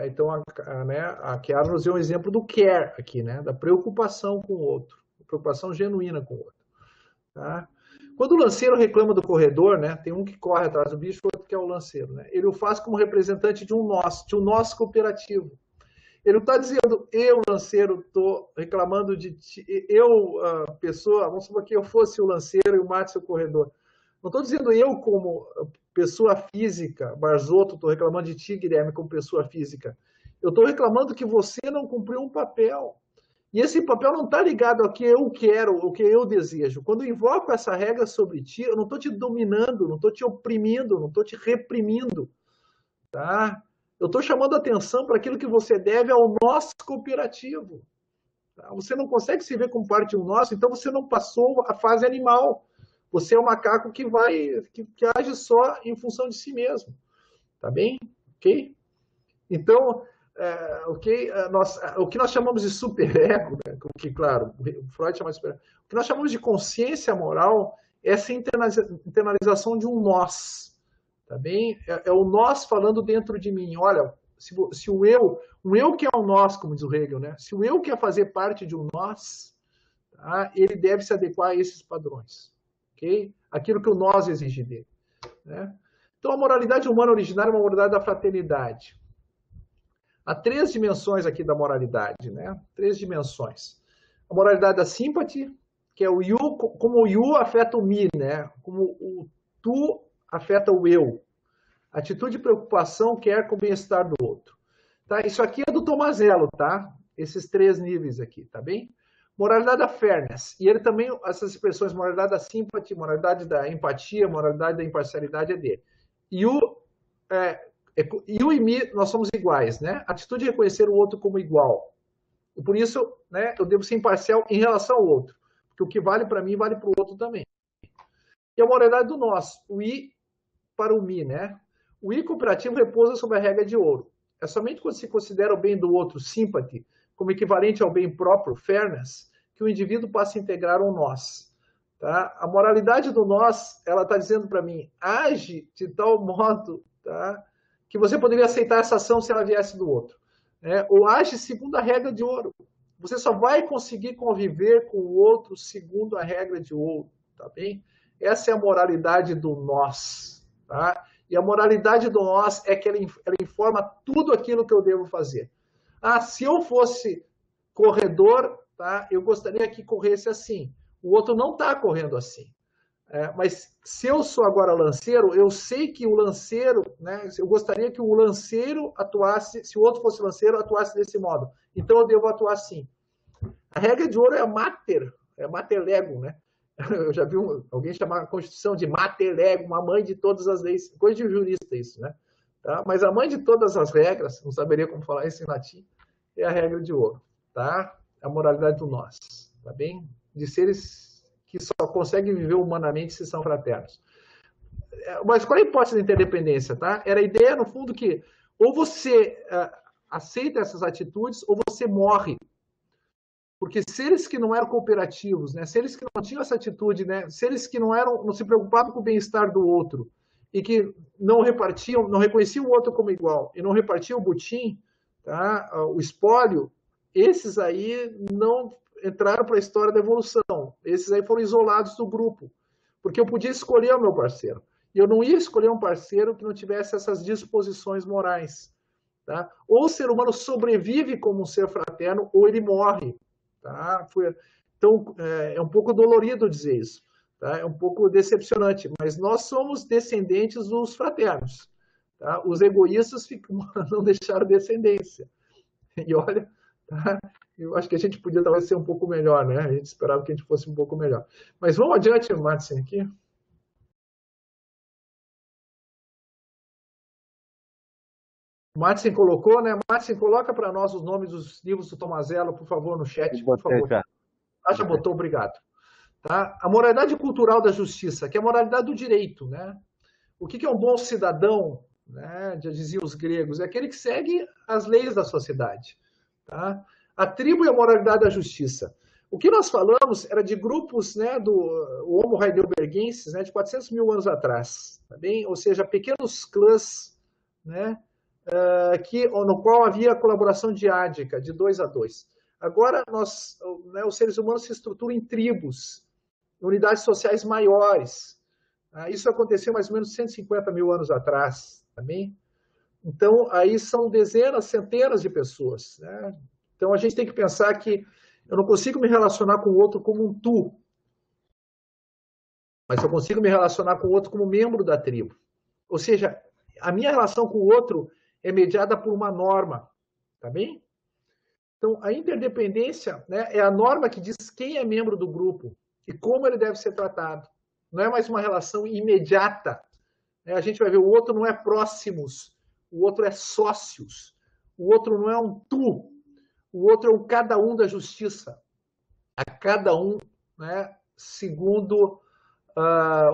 Então a Chiara nos deu um exemplo do care aqui, né? Da preocupação com o outro, preocupação genuína com o outro. Tá? Quando o lanceiro reclama do corredor, né? Tem um que corre atrás do bicho, outro que é o lanceiro, né? Ele o faz como representante de um nós cooperativo. Ele não está dizendo, eu, lanceiro, estou reclamando de ti, pessoa, vamos supor que eu fosse o lanceiro e o Márcio o corredor. Não estou dizendo eu como pessoa física, Barzotto, estou reclamando de ti, Guilherme, como pessoa física. Eu estou reclamando que você não cumpriu um papel. E esse papel não está ligado ao que eu quero, ao que eu desejo. Quando eu invoco essa regra sobre ti, eu não estou te dominando, não estou te oprimindo, não estou te reprimindo. Tá? Eu estou chamando atenção para aquilo que você deve ao nosso cooperativo. Tá? Você não consegue se ver como parte de um nosso, então você não passou a fase animal. Você é um macaco que age só em função de si mesmo. Tá bem? Ok? Então, o que nós chamamos de superego, né? Que, claro, o Freud chama de superego, o que nós chamamos de consciência moral é essa internalização de um nós, tá bem? É o nós falando dentro de mim. Olha, se o eu, um eu que é um nós, como diz o Hegel, né? Se o eu quer fazer parte de um nós, tá? Ele deve se adequar a esses padrões, ok? Aquilo que o nós exige dele, né? Então, a moralidade humana originária é uma moralidade da fraternidade. Há 3 dimensões aqui da moralidade, né? 3 dimensões. A moralidade da sympathy, que é o you, como o you afeta o me, né? Como o tu afeta o eu. Atitude de preocupação quer com o bem-estar do outro. Tá? Isso aqui é do Tomazello, tá? Esses 3 níveis aqui, tá bem? Moralidade da fairness. E ele também, essas expressões, moralidade da sympathy, moralidade da empatia, moralidade da imparcialidade é dele. Eu e me, nós somos iguais, né? Atitude de reconhecer o outro como igual. E por isso, né, eu devo ser imparcial em relação ao outro. Porque o que vale para mim, vale para o outro também. E a moralidade do nós, o I para o me, né? O I cooperativo repousa sobre a regra de ouro. É somente quando se considera o bem do outro, sympathy, como equivalente ao bem próprio, fairness, que o indivíduo passa a integrar o nós. Tá? A moralidade do nós, ela está dizendo para mim, age de tal modo, tá, que você poderia aceitar essa ação se ela viesse do outro. Né? Ou age segundo a regra de ouro. Você só vai conseguir conviver com o outro segundo a regra de ouro. Tá bem? Essa é a moralidade do nós. Tá? E a moralidade do nós é que ela informa tudo aquilo que eu devo fazer. Se eu fosse corredor, tá, eu gostaria que corresse assim. O outro não está correndo assim. Mas se eu sou agora lanceiro, eu sei que o lanceiro, né, eu gostaria que o lanceiro atuasse, se o outro fosse lanceiro, atuasse desse modo. Então eu devo atuar assim. A regra de ouro é mater lego, né? Eu já vi alguém chamar a Constituição de mater lego, uma mãe de todas as leis, coisa de jurista isso, né? Tá? Mas a mãe de todas as regras, não saberia como falar isso em latim, é a regra de ouro, tá? A moralidade do nós, tá bem? De seres que só conseguem viver humanamente se são fraternos. Mas qual é a hipótese da interdependência, tá? Era a ideia, no fundo, que ou você aceita essas atitudes ou você morre. Porque seres que não eram cooperativos, né? Seres que não tinham essa atitude, né? Seres que não se preocupavam com o bem-estar do outro e que não reconheciam o outro como igual e não repartiam o butim, tá? O espólio, esses aí não entraram para a história da evolução. Esses aí foram isolados do grupo. Porque eu podia escolher o meu parceiro. E eu não ia escolher um parceiro que não tivesse essas disposições morais. Tá? Ou o ser humano sobrevive como um ser fraterno, ou ele morre. Tá? Então, é um pouco dolorido dizer isso. Tá? É um pouco decepcionante. Mas nós somos descendentes dos fraternos. Tá? Os egoístas não deixaram descendência. E olha, tá? Eu acho que a gente podia talvez ser um pouco melhor, né? A gente esperava que a gente fosse um pouco melhor. Mas vamos adiante, Madsen, aqui. Madsen colocou, né? Madsen, coloca para nós os nomes dos livros do Tomazello, por favor, no chat, por favor. Já botou, obrigado. Tá? A moralidade cultural da justiça, que é a moralidade do direito, né? O que é um bom cidadão, né? Já diziam os gregos, é aquele que segue as leis da sociedade. Tá? A tribo e a moralidade da justiça. O que nós falamos era de grupos, né, do Homo heidelbergensis, né, de 400 mil anos atrás, tá bem? Ou seja, pequenos clãs, né, no qual havia colaboração diádica, de 2 a 2. Agora, né, os seres humanos se estruturam em tribos, unidades sociais maiores. Isso aconteceu mais ou menos 150 mil anos atrás, tá bem? Então, aí são dezenas, centenas de pessoas. Né? Então, a gente tem que pensar que eu não consigo me relacionar com o outro como um tu, mas eu consigo me relacionar com o outro como membro da tribo. Ou seja, a minha relação com o outro é mediada por uma norma, tá bem? Então, a interdependência, né, é a norma que diz quem é membro do grupo e como ele deve ser tratado. Não é mais uma relação imediata. Né? A gente vai ver, o outro não é próximos, o outro é sócios. O outro não é um tu, o outro é um cada um da justiça. A cada um, né, segundo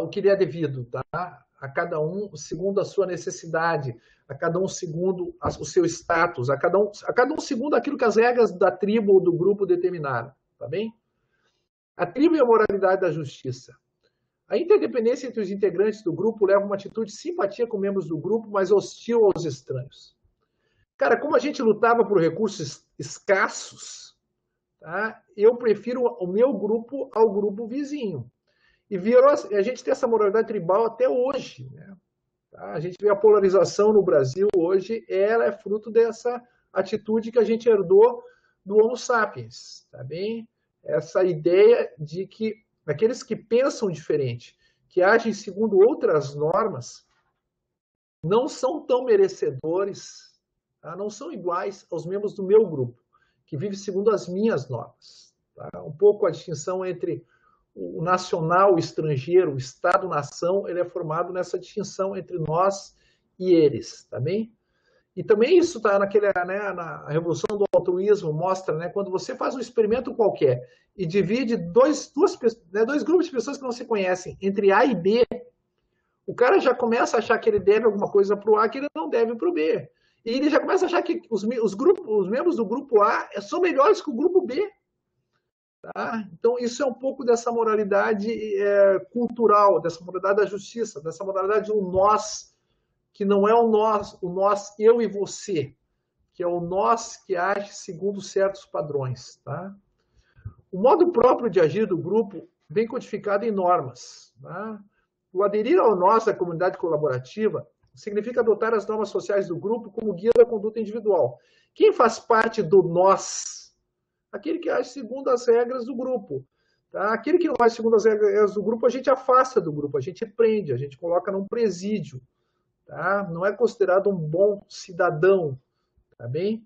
o que lhe é devido. Tá? a cada um segundo a sua necessidade, a cada um segundo o seu status, a cada um segundo aquilo que as regras da tribo ou do grupo determinaram, tá bem? A tribo e a moralidade da justiça. A interdependência entre os integrantes do grupo leva uma atitude de simpatia com membros do grupo, mas hostil aos estranhos. Cara, como a gente lutava por recursos escassos, tá? Eu prefiro o meu grupo ao grupo vizinho. E a gente tem essa moralidade tribal até hoje, né? Tá? A gente vê a polarização no Brasil hoje, ela é fruto dessa atitude que a gente herdou do Homo sapiens, tá bem? Essa ideia de que aqueles que pensam diferente, que agem segundo outras normas, não são tão merecedores, tá? Não são iguais aos membros do meu grupo, que vive segundo as minhas normas. Tá? Um pouco a distinção entre o nacional, o estrangeiro, o Estado-nação, ele é formado nessa distinção entre nós e eles, tá bem? E também isso está na revolução do altruísmo, mostra, né, quando você faz um experimento qualquer e divide dois grupos de pessoas que não se conhecem, entre A e B, o cara já começa a achar que ele deve alguma coisa para o A que ele não deve para o B. E ele já começa a achar que os membros do grupo A são melhores que o grupo B. Tá? Então, isso é um pouco dessa moralidade cultural, dessa moralidade da justiça, dessa moralidade do nós, que não é o nós, eu e você, que é o nós que age segundo certos padrões. Tá? O modo próprio de agir do grupo vem codificado em normas. Tá? O aderir ao nós da comunidade colaborativa significa adotar as normas sociais do grupo como guia da conduta individual. Quem faz parte do nós? Aquele que age segundo as regras do grupo. Tá? Aquele que não age segundo as regras do grupo, a gente afasta do grupo, a gente prende, a gente coloca num presídio. Tá? Não é considerado um bom cidadão. Tá bem?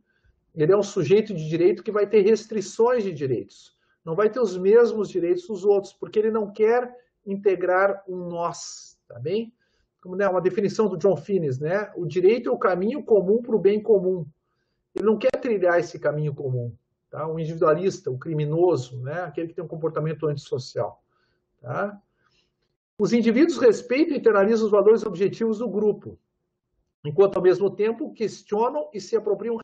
Ele é um sujeito de direito que vai ter restrições de direitos. Não vai ter os mesmos direitos dos outros, porque ele não quer integrar um nós. Tá bem? Como, né, uma definição do John Finnes, né? O direito é o caminho comum para o bem comum. Ele não quer trilhar esse caminho comum. Tá? O individualista, o criminoso, né? Aquele que tem um comportamento antissocial. Tá? Os indivíduos respeitam e internalizam os valores objetivos do grupo, enquanto, ao mesmo tempo, questionam e se apropriam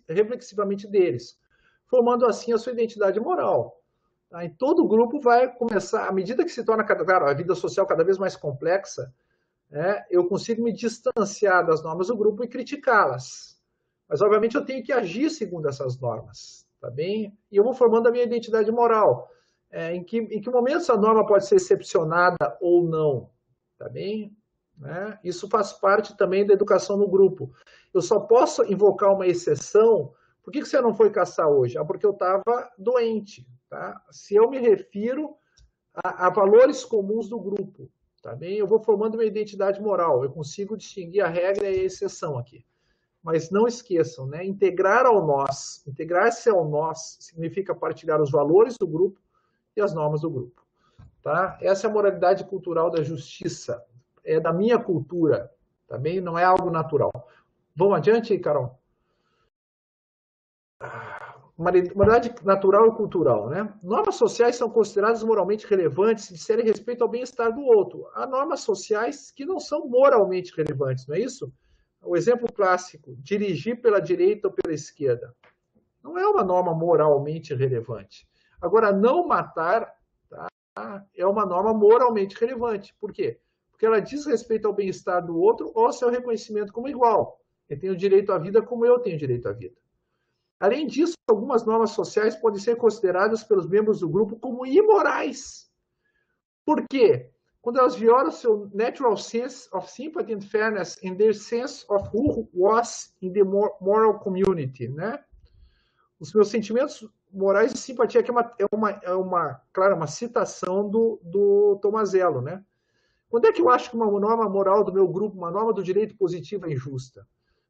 reflexivamente deles, formando, assim, a sua identidade moral. Tá? E todo grupo vai começar, à medida que se torna a vida social cada vez mais complexa, né, eu consigo me distanciar das normas do grupo e criticá-las. Mas, obviamente, eu tenho que agir segundo essas normas. Tá bem? E eu vou formando a minha identidade moral. Em que momento essa norma pode ser excepcionada ou não? Tá bem? Né? Isso faz parte também da educação no grupo. Eu só posso invocar uma exceção. Por que você não foi caçar hoje? Porque eu estava doente. Tá? Se eu me refiro a valores comuns do grupo, tá bem? Eu vou formando minha identidade moral. Eu consigo distinguir a regra e a exceção aqui. Mas não esqueçam, né? Integrar-se ao nós significa partilhar os valores do grupo e as normas do grupo. Tá? Essa é a moralidade cultural da justiça. É da minha cultura, tá bem? Não é algo natural. Vamos adiante, Carol? Moralidade natural e cultural, né? Normas sociais são consideradas moralmente relevantes se disserem respeito ao bem-estar do outro. Há normas sociais que não são moralmente relevantes, não é isso? O exemplo clássico, dirigir pela direita ou pela esquerda. Não é uma norma moralmente relevante. Agora, não matar, tá, é uma norma moralmente relevante. Por quê? Porque ela diz respeito ao bem-estar do outro ou ao seu reconhecimento como igual. Ele tem o direito à vida como eu tenho direito à vida. Além disso, algumas normas sociais podem ser consideradas pelos membros do grupo como imorais. Por quê? Quando elas violam seu natural sense of sympathy and fairness and their sense of who was in the moral community, né? Os meus sentimentos morais de simpatia, que claro, uma citação do Tomazello, né? Quando é que eu acho que uma norma moral do meu grupo, uma norma do direito positivo é injusta?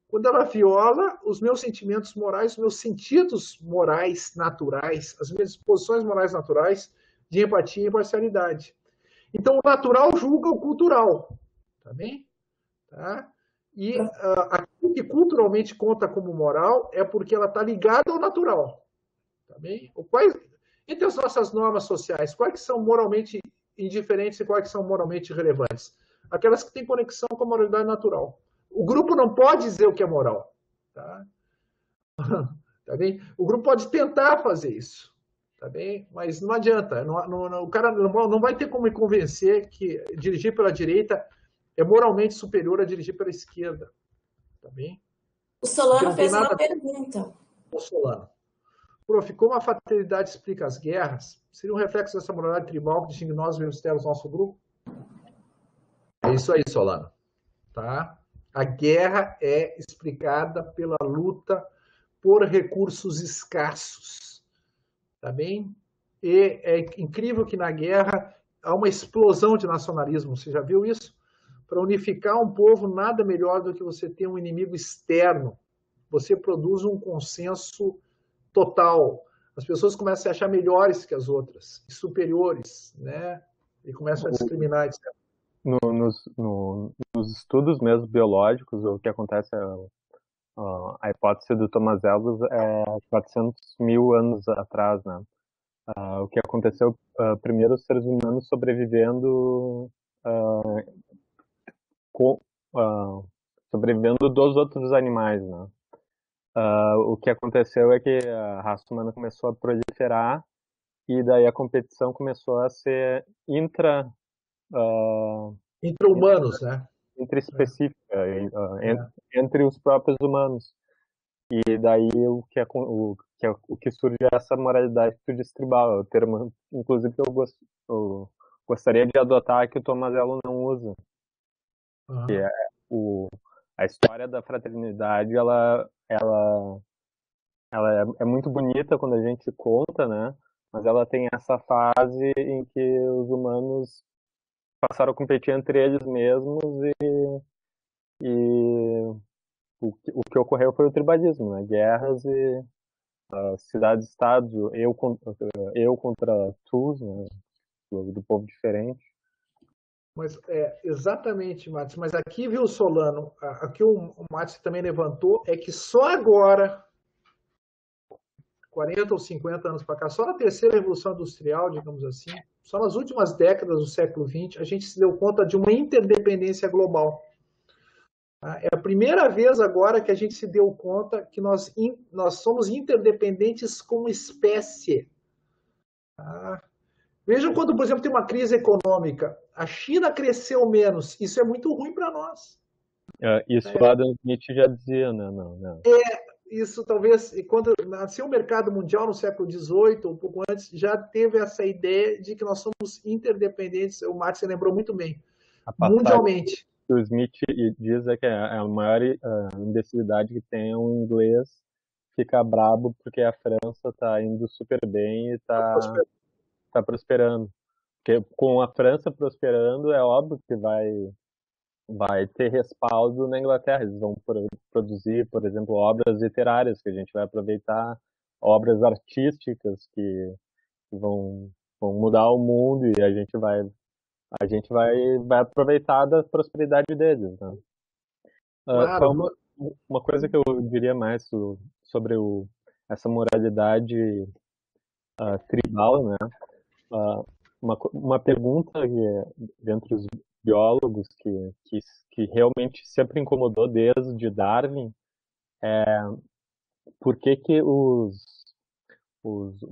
Quando ela viola os meus sentimentos morais, os meus sentidos morais naturais, as minhas disposições morais naturais de empatia e imparcialidade. Então, o natural julga o cultural, tá bem? Tá? E aquilo que culturalmente conta como moral é porque ela está ligada ao natural, tá bem? Entre as nossas normas sociais, quais que são moralmente indiferentes e quais que são moralmente relevantes? aquelas que têm conexão com a moralidade natural. O grupo não pode dizer o que é moral. Tá? Tá bem? O grupo pode tentar fazer isso. Tá bem? Mas não adianta. O cara não vai ter como me convencer que dirigir pela direita é moralmente superior a dirigir pela esquerda. Tá bem? O Solano fez uma pergunta. O Solano. Prof, como a fatalidade explica as guerras, seria um reflexo dessa moralidade tribal que distingue nós versus o nosso grupo? É isso aí, Solano. Tá? A guerra é explicada pela luta por recursos escassos. Tá bem? E é incrível que na guerra há uma explosão de nacionalismo. Você já viu isso? Para unificar um povo, nada melhor do que você ter um inimigo externo. Você produz um consenso total. As pessoas começam a se achar melhores que as outras, superiores, né? E começam a discriminar, etc. Nos estudos mesmo biológicos, o que acontece é a hipótese do Thomas Elvis é 400 mil anos atrás, né? O que aconteceu, primeiro os seres humanos sobrevivendo sobrevivendo dos outros animais, né? O que aconteceu é que a raça humana começou a proliferar e daí a competição começou a ser intra-humanos, né? Intra-específica, entre os próprios humanos. E daí o que surge é essa moralidade que tu disse tribal, o termo, inclusive, que eu gostaria de adotar, que o Tomazello não usa. Que é a história da fraternidade, ela é muito bonita quando a gente conta, né? Mas ela tem essa fase em que os humanos passaram a competir entre eles mesmos e o que ocorreu foi o tribalismo, né? Guerras e cidades-estados, eu contra tu, né? Do povo diferente. Mas exatamente, Matos. Mas aqui, viu, Solano, aqui o Matos também levantou, é que só agora, 40 ou 50 anos para cá, só na terceira revolução industrial, digamos assim, só nas últimas décadas do século XX, a gente se deu conta de uma interdependência global. É a primeira vez agora que a gente se deu conta que nós somos interdependentes como espécie. Vejam quando, por exemplo, tem uma crise econômica. A China cresceu menos. Isso é muito ruim para nós. Isso Adam Smith já dizia, né? Não. Isso talvez, quando nasceu o mercado mundial no século XVIII, ou um pouco antes, já teve essa ideia de que nós somos interdependentes. O Marx lembrou muito bem. Mundialmente. O Smith diz que a maior imbecilidade que tem é um inglês ficar brabo porque a França está indo super bem e está prosperando. Porque com a França prosperando, é óbvio que vai ter respaldo na Inglaterra. Eles vão produzir, por exemplo, obras literárias que a gente vai aproveitar, obras artísticas que vão mudar o mundo e a gente vai aproveitar da prosperidade deles, né? Claro. Uma coisa que eu diria mais sobre essa moralidade tribal, né? Uma pergunta dentre os biólogos que realmente sempre incomodou desde Darwin é por que os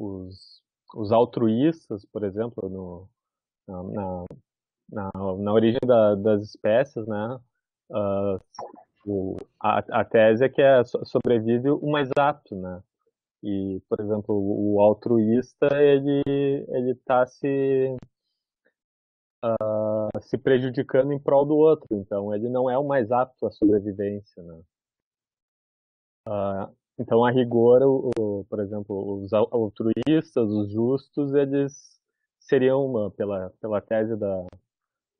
altruístas, por exemplo, na origem das espécies, né? A tese é que sobrevive o mais apto, né? E, por exemplo, o altruísta, ele está se prejudicando em prol do outro, então ele não é o mais apto à sobrevivência, né? Então, a rigor, por exemplo, os altruístas, os justos, eles seriam, pela tese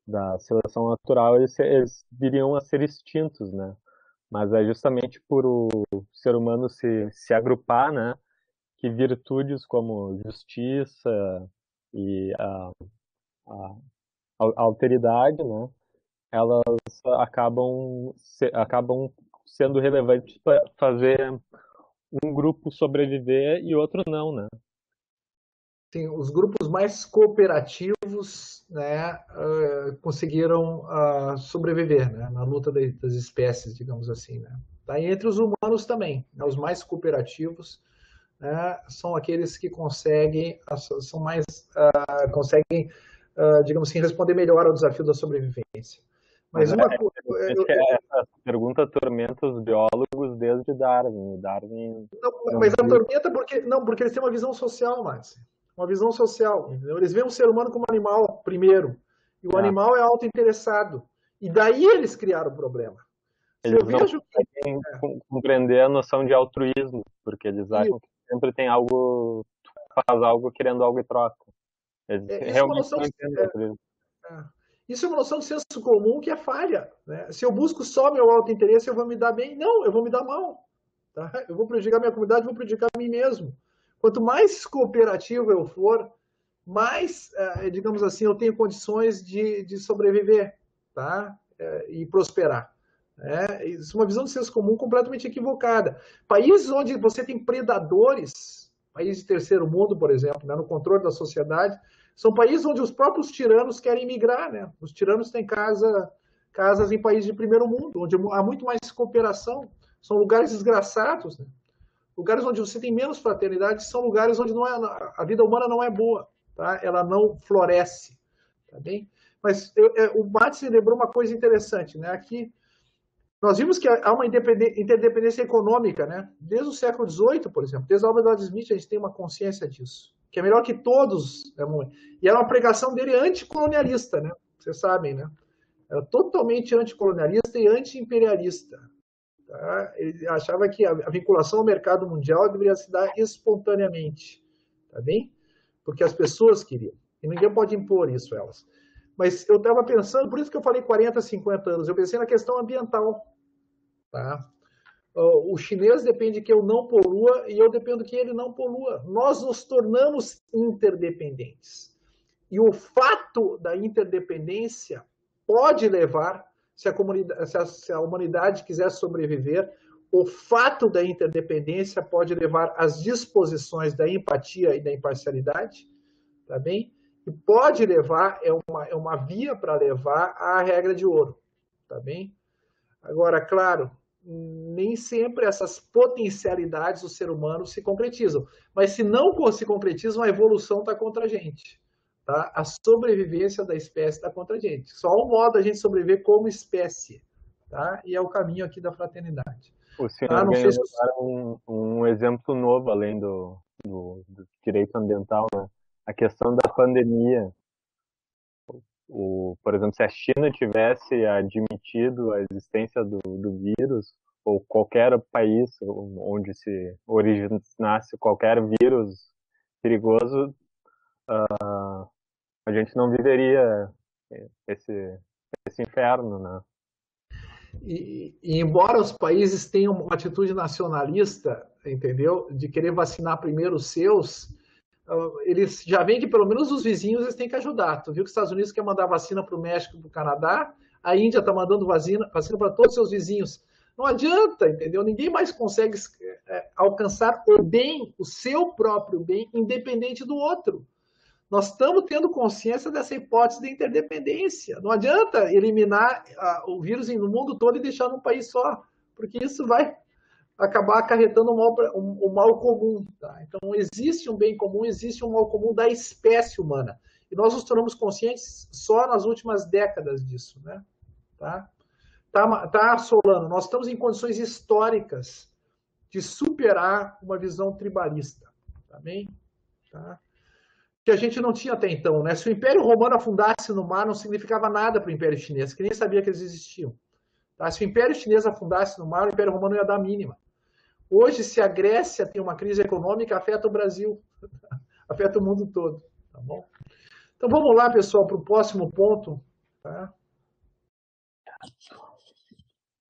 da seleção natural, eles viriam a ser extintos, né? Mas é justamente por o ser humano se agrupar, né, que virtudes como justiça e a alteridade, né, elas acabam sendo relevantes para fazer um grupo sobreviver e outro não, né? sim, os grupos mais cooperativos, né, conseguiram sobreviver, né, na luta das espécies, digamos assim, né. Tá, e entre os humanos também, né, os mais cooperativos, né, são aqueles que conseguem, digamos assim, responder melhor ao desafio da sobrevivência. Mas uma coisa... Essa pergunta atormenta os biólogos desde Darwin. Darwin mas atormenta porque eles têm uma visão social, Márcio. Uma visão social. Entendeu? Eles veem o ser humano como animal, primeiro. E o animal é autointeressado. E daí eles criaram o problema. Eles não conseguem compreender a noção de altruísmo, porque eles acham que sempre tem algo, faz algo querendo algo em troca. Eles realmente não entendem altruísmo. Isso é uma noção de senso comum que é falha. Né? Se eu busco só meu autointeresse, eu vou me dar bem? Não, eu vou me dar mal. Tá? Eu vou prejudicar minha comunidade, vou prejudicar a mim mesmo. Quanto mais cooperativo eu for, mais, digamos assim, eu tenho condições de sobreviver, tá? E prosperar. Isso é uma visão de senso comum completamente equivocada. Países onde você tem predadores, países de terceiro mundo, por exemplo, né, no controle da sociedade, são países onde os próprios tiranos querem migrar. Né? Os tiranos têm casas em países de primeiro mundo, onde há muito mais cooperação. São lugares desgraçados, né? Lugares onde você tem menos fraternidade, são lugares onde a vida humana não é boa, tá? Ela não floresce, tá bem? Mas o Matt se lembrou uma coisa interessante, né? Aqui nós vimos que há uma interdependência econômica, né? Desde o século XVIII, por exemplo, desde a obra do Adam Smith, a gente tem uma consciência disso, que é melhor que todos, né? E era uma pregação dele anticolonialista, né? Vocês sabem, né? Era totalmente anticolonialista e anti-imperialista. Tá? Ele achava que a vinculação ao mercado mundial deveria se dar espontaneamente, tá bem? Porque as pessoas queriam. E ninguém pode impor isso a elas. Mas eu estava pensando, por isso que eu falei 40, 50 anos, eu pensei na questão ambiental. Tá? O chinês depende que eu não polua e eu dependo que ele não polua. Nós nos tornamos interdependentes. E o fato da interdependência pode levar, se a humanidade quiser sobreviver, o fato da interdependência pode levar às disposições da empatia e da imparcialidade, tá bem? E pode levar, é uma via para levar à regra de ouro, tá bem? Agora, claro, nem sempre essas potencialidades do ser humano se concretizam. Mas se não se concretizam, a evolução está contra a gente. Tá? A sobrevivência da espécie está contra a gente. Só um modo a gente sobreviver como espécie. Tá? E é o caminho aqui da fraternidade. O senhor ganhou um exemplo novo, além do direito ambiental, né? A questão da pandemia. Por exemplo, se a China tivesse admitido a existência do vírus, ou qualquer país onde se originasse qualquer vírus perigoso, a gente não viveria esse inferno, né? E embora os países tenham uma atitude nacionalista, entendeu, de querer vacinar primeiro os seus, eles já veem que pelo menos os vizinhos eles têm que ajudar. Tu viu que os Estados Unidos quer mandar vacina para o México e para o Canadá, a Índia está mandando vacina para todos os seus vizinhos. Não adianta, entendeu? Ninguém mais consegue alcançar o bem, o seu próprio bem, independente do outro. Nós estamos tendo consciência dessa hipótese de interdependência. Não adianta eliminar o vírus no mundo todo e deixar num país só, porque isso vai acabar acarretando um mal comum. Tá? Então, existe um bem comum, existe um mal comum da espécie humana. E nós nos tornamos conscientes só nas últimas décadas disso. Né? Tá, Solano? Nós estamos em condições históricas de superar uma visão tribalista. Tá bem? Tá? Que a gente não tinha até então. Né? Se o Império Romano afundasse no mar, não significava nada para o Império Chinês, que nem sabia que eles existiam. Tá? Se o Império Chinês afundasse no mar, o Império Romano ia dar a mínima. Hoje, se a Grécia tem uma crise econômica, afeta o Brasil, afeta o mundo todo. Tá bom? Então vamos lá, pessoal, para o próximo ponto. Tá?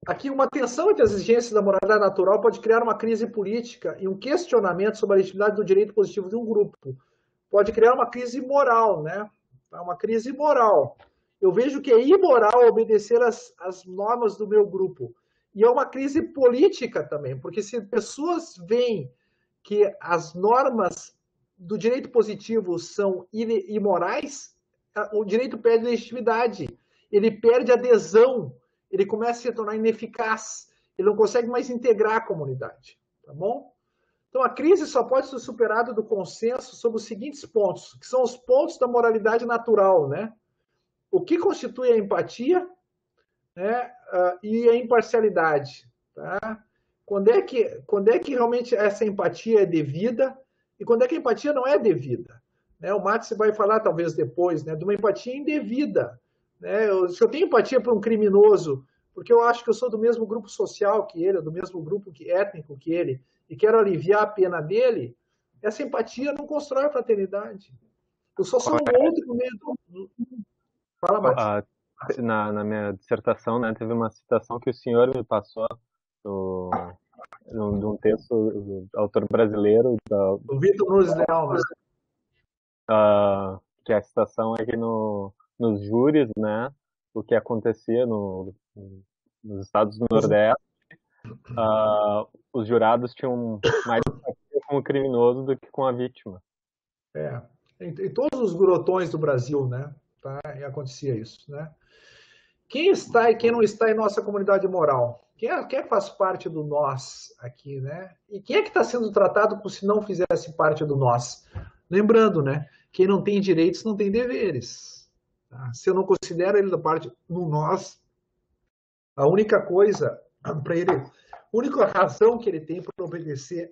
Aqui, uma tensão entre as exigências da moralidade natural pode criar uma crise política e um questionamento sobre a legitimidade do direito positivo de um grupo. Pode criar uma crise moral, né? Uma crise moral. Eu vejo que é imoral obedecer às normas do meu grupo. E é uma crise política também, porque se pessoas veem que as normas do direito positivo são imorais, o direito perde legitimidade, ele perde adesão, ele começa a se tornar ineficaz, ele não consegue mais integrar a comunidade, tá bom? Então, a crise só pode ser superada do consenso sobre os seguintes pontos, que são os pontos da moralidade natural, né? O que constitui a empatia, né, e a imparcialidade, tá? Quando é que realmente essa empatia é devida e quando é que a empatia não é devida? Né? O Matos vai falar, talvez depois, né, de uma empatia indevida. Né? Se eu tenho empatia por um criminoso, porque eu acho que eu sou do mesmo grupo social que ele, do mesmo grupo étnico que ele, e quero aliviar a pena dele, essa empatia não constrói a fraternidade. Eu só sou um outro no meio do... Fala, Matos. Na minha dissertação, né, teve uma citação que o senhor me passou de um texto do autor brasileiro, do Vitor Nunes Leal, né? Que a citação é que nos júris, né, o que acontecia nos estados do Nordeste, os jurados tinham mais empatia com o criminoso do que com a vítima. Em todos os grotões do Brasil, né, tá? E acontecia isso, né? Quem está e quem não está em nossa comunidade moral? Quem faz parte do nós aqui, né? E quem é que está sendo tratado como se não fizesse parte do nós? Lembrando, né? Quem não tem direitos não tem deveres. Tá? Se eu não considero ele da parte do nós, a única coisa para ele, a única razão que ele tem para obedecer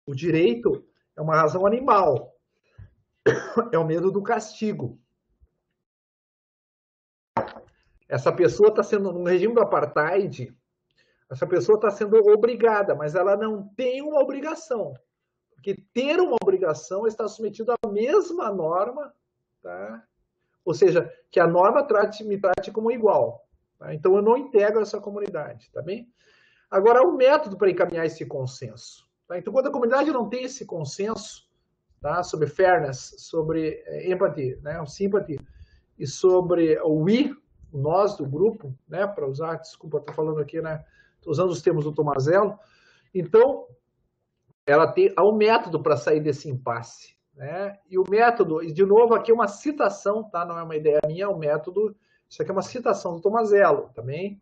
o direito é uma razão animal. É o medo do castigo. Essa pessoa está sendo, no regime do apartheid, essa pessoa está sendo obrigada, mas ela não tem uma obrigação. Porque ter uma obrigação está submetido à mesma norma, tá? Ou seja, que a norma me trate como igual. Tá? Então, eu não integro essa comunidade, tá bem? Agora, o método para encaminhar esse consenso. Tá? Então, quando a comunidade não tem esse consenso, tá? Sobre fairness, sobre empathy, né? O sympathy, e sobre o we, o nós do grupo, né? Para usar, desculpa, estou falando aqui, né? Estou usando os termos do Tomazello. Então, ela há um método para sair desse impasse, né? E o método, e de novo, aqui é uma citação, tá? Não é uma ideia minha, é um método, isso aqui é uma citação do Tomazello também.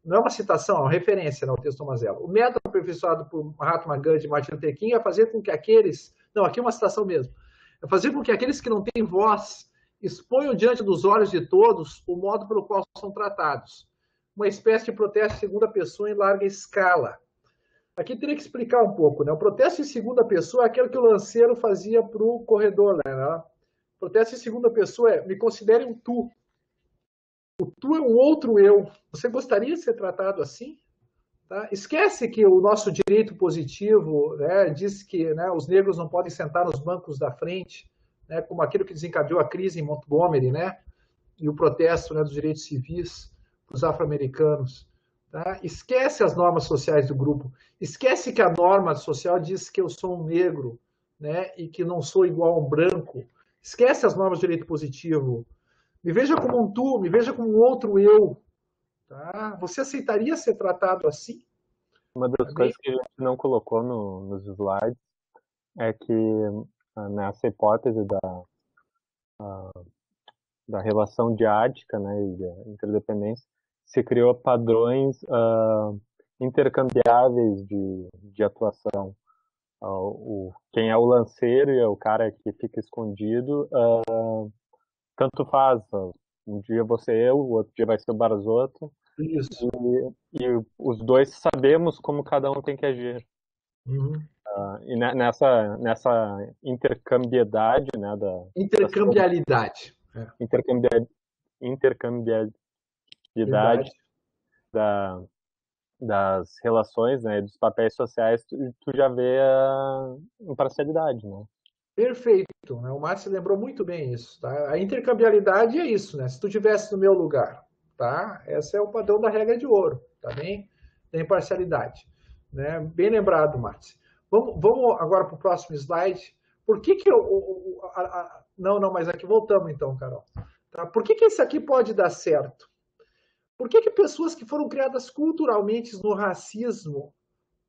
Não é uma citação, é uma referência ao texto do Tomazello. O método aperfeiçoado por Mahatma Gandhi e Martin Luther King é fazer com que aqueles... Não, aqui é uma citação mesmo. É fazer com que aqueles que não têm voz exponham diante dos olhos de todos o modo pelo qual são tratados. Uma espécie de protesto em segunda pessoa em larga escala. Aqui teria que explicar um pouco, né? O protesto em segunda pessoa é aquele que o lanceiro fazia para o corredor, né? O protesto em segunda pessoa é: me considere um tu. O tu é um outro eu. Você gostaria de ser tratado assim? Tá? Esquece que o nosso direito positivo, né, diz que, né, os negros não podem sentar nos bancos da frente, né, como aquilo que desencadeou a crise em Montgomery, né, e o protesto, né, dos direitos civis dos afro-americanos. Tá? Esquece as normas sociais do grupo. Esquece que a norma social diz que eu sou um negro, né, e que não sou igual a um branco. Esquece as normas do direito positivo. Me veja como um tu, me veja como um outro eu. Tá? Você aceitaria ser tratado assim? Uma das coisas que a gente não colocou nos slides é que nessa hipótese da relação diádica, né, e da interdependência, se criou padrões intercambiáveis de atuação. Quem é o lanceiro e é o cara que fica escondido, tanto faz. Um dia você eu, o outro dia vai ser o Barzotto. Isso. E os dois sabemos como cada um tem que agir. Uhum. E nessa intercambiedade, né, intercambialidade. Intercambialidade das relações, né, dos papéis sociais, tu já vê a imparcialidade, né? Perfeito, né? O Márcio lembrou muito bem isso, tá? A intercambialidade é isso, né? Se tu estivesse no meu lugar, tá? Esse é o padrão da regra de ouro, tá bem? Da imparcialidade, né? Bem lembrado, Márcio. Vamos agora para o próximo slide. Por que não, mas aqui voltamos então, Carol. Tá? Por que esse aqui pode dar certo? Por que pessoas que foram criadas culturalmente no racismo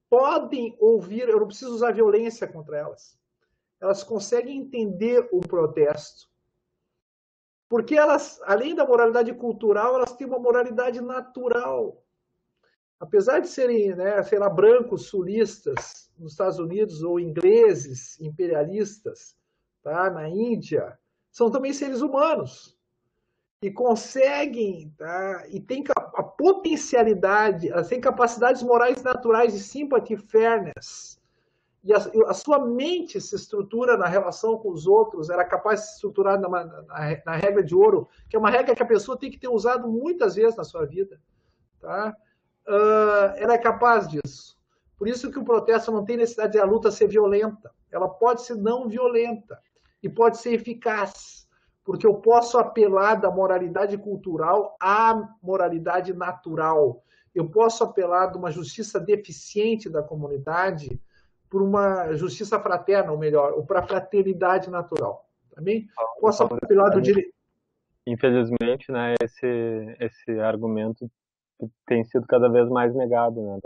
podem ouvir, eu não preciso usar violência contra elas. elas conseguem entender o protesto. Porque elas, além da moralidade cultural, elas têm uma moralidade natural. Apesar de serem, né, sei lá, brancos sulistas nos Estados Unidos ou ingleses imperialistas, tá, na Índia, são também seres humanos e conseguem, tá, e têm a potencialidade, elas têm capacidades morais naturais de sympathy, fairness, e a sua mente se estrutura na relação com os outros, ela é capaz de se estruturar na regra de ouro, que é uma regra que a pessoa tem que ter usado muitas vezes na sua vida, tá? Ela é capaz disso. Por isso que o protesto não tem necessidade de a luta ser violenta. Ela pode ser não violenta e pode ser eficaz, porque eu posso apelar da moralidade cultural à moralidade natural. Eu posso apelar de uma justiça deficiente da comunidade por uma justiça fraterna, ou melhor, ou para a fraternidade natural. Também posso apelar do direito. Infelizmente, né, esse argumento tem sido cada vez mais negado, né,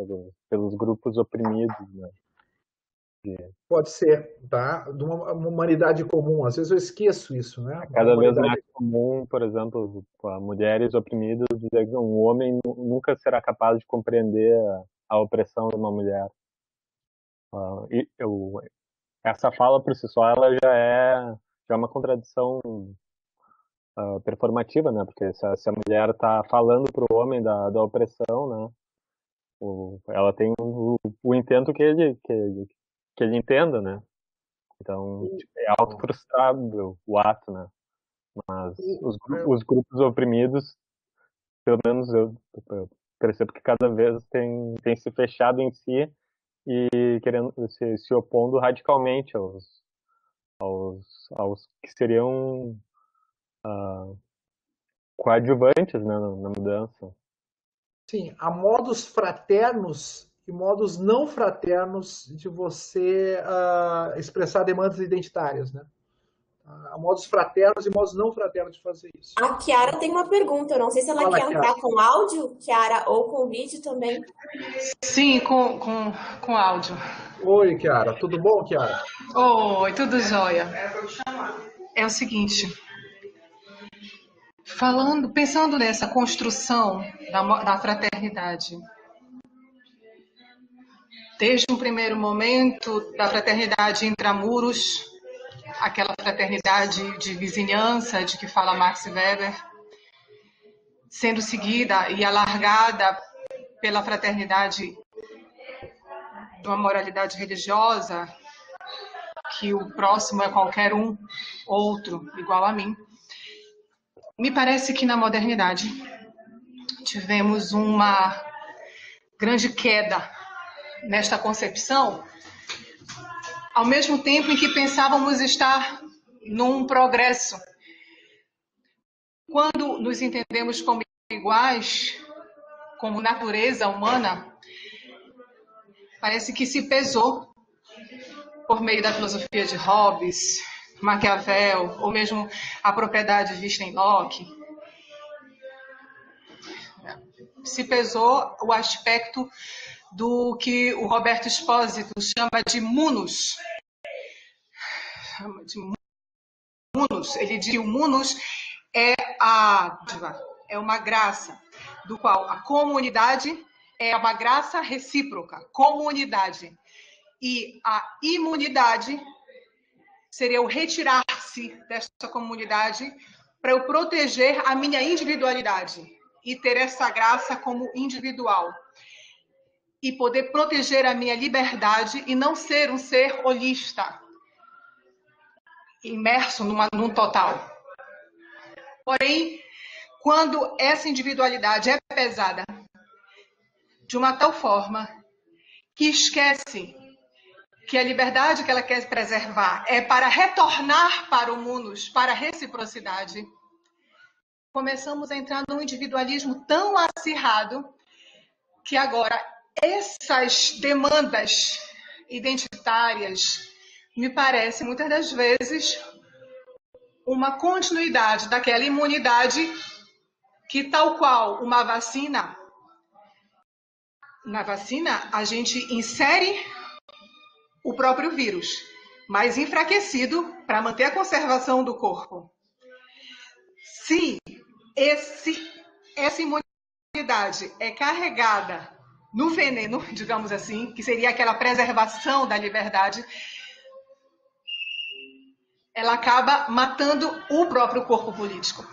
pelos grupos oprimidos, né. Pode ser, tá? De uma humanidade comum. Às vezes eu esqueço isso, né? É cada vez mais comum, por exemplo, mulheres oprimidas dizer que um homem nunca será capaz de compreender a opressão de uma mulher. Essa fala por si só, ela já é uma contradição performativa, né? Porque se a mulher está falando para o homem da opressão, né? Ela tem o intento que ele entenda, né? Então, é autofrustrável o ato, né? Mas os grupos oprimidos, pelo menos eu percebo que cada vez tem se fechado em si e querendo se opondo radicalmente aos que seriam coadjuvantes, né, na mudança. Sim, há modos fraternos e modos não fraternos de você expressar demandas identitárias, né? Há modos fraternos e modos não fraternos de fazer isso. A Chiara tem uma pergunta, eu não sei se ela quer entrar com áudio, Chiara, ou com vídeo também. Sim, com áudio. Oi, Chiara. Tudo bom, Chiara? Oi, tudo jóia. É o seguinte, pensando nessa construção da fraternidade, desde um primeiro momento da fraternidade intramuros, aquela fraternidade de vizinhança de que fala Max Weber, sendo seguida e alargada pela fraternidade de uma moralidade religiosa, que o próximo é qualquer um outro igual a mim. Me parece que na modernidade tivemos uma grande queda nesta concepção, ao mesmo tempo em que pensávamos estar num progresso. Quando nos entendemos como iguais, como natureza humana, parece que se pesou por meio da filosofia de Hobbes, Maquiavel, ou mesmo a propriedade vista em Locke. Se pesou o aspecto do que o Roberto Espósito chama de munus. Ele diz que o munus é uma graça, do qual a comunidade é uma graça recíproca, comunidade. E a imunidade seria o retirar-se dessa comunidade para eu proteger a minha individualidade e ter essa graça como individual. E poder proteger a minha liberdade e não ser um ser holista, imerso num total. Porém, quando essa individualidade é pesada de uma tal forma que esquece que a liberdade que ela quer preservar é para retornar para o munus, para a reciprocidade, começamos a entrar num individualismo tão acirrado que agora essas demandas identitárias me parecem, muitas das vezes, uma continuidade daquela imunidade que, tal qual uma vacina, na vacina a gente insere o próprio vírus. mas enfraquecido para manter a conservação do corpo. Se essa imunidade é carregada no veneno, digamos assim, que seria aquela preservação da liberdade, ela acaba matando o próprio corpo político.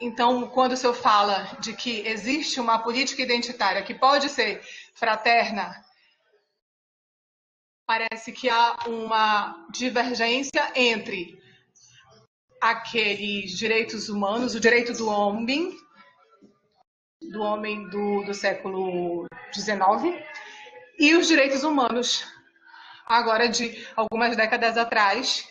Então, quando o senhor fala de que existe uma política identitária que pode ser fraterna, parece que há uma divergência entre aqueles direitos humanos, o direito do homem do século XIX, e os direitos humanos, agora de algumas décadas atrás,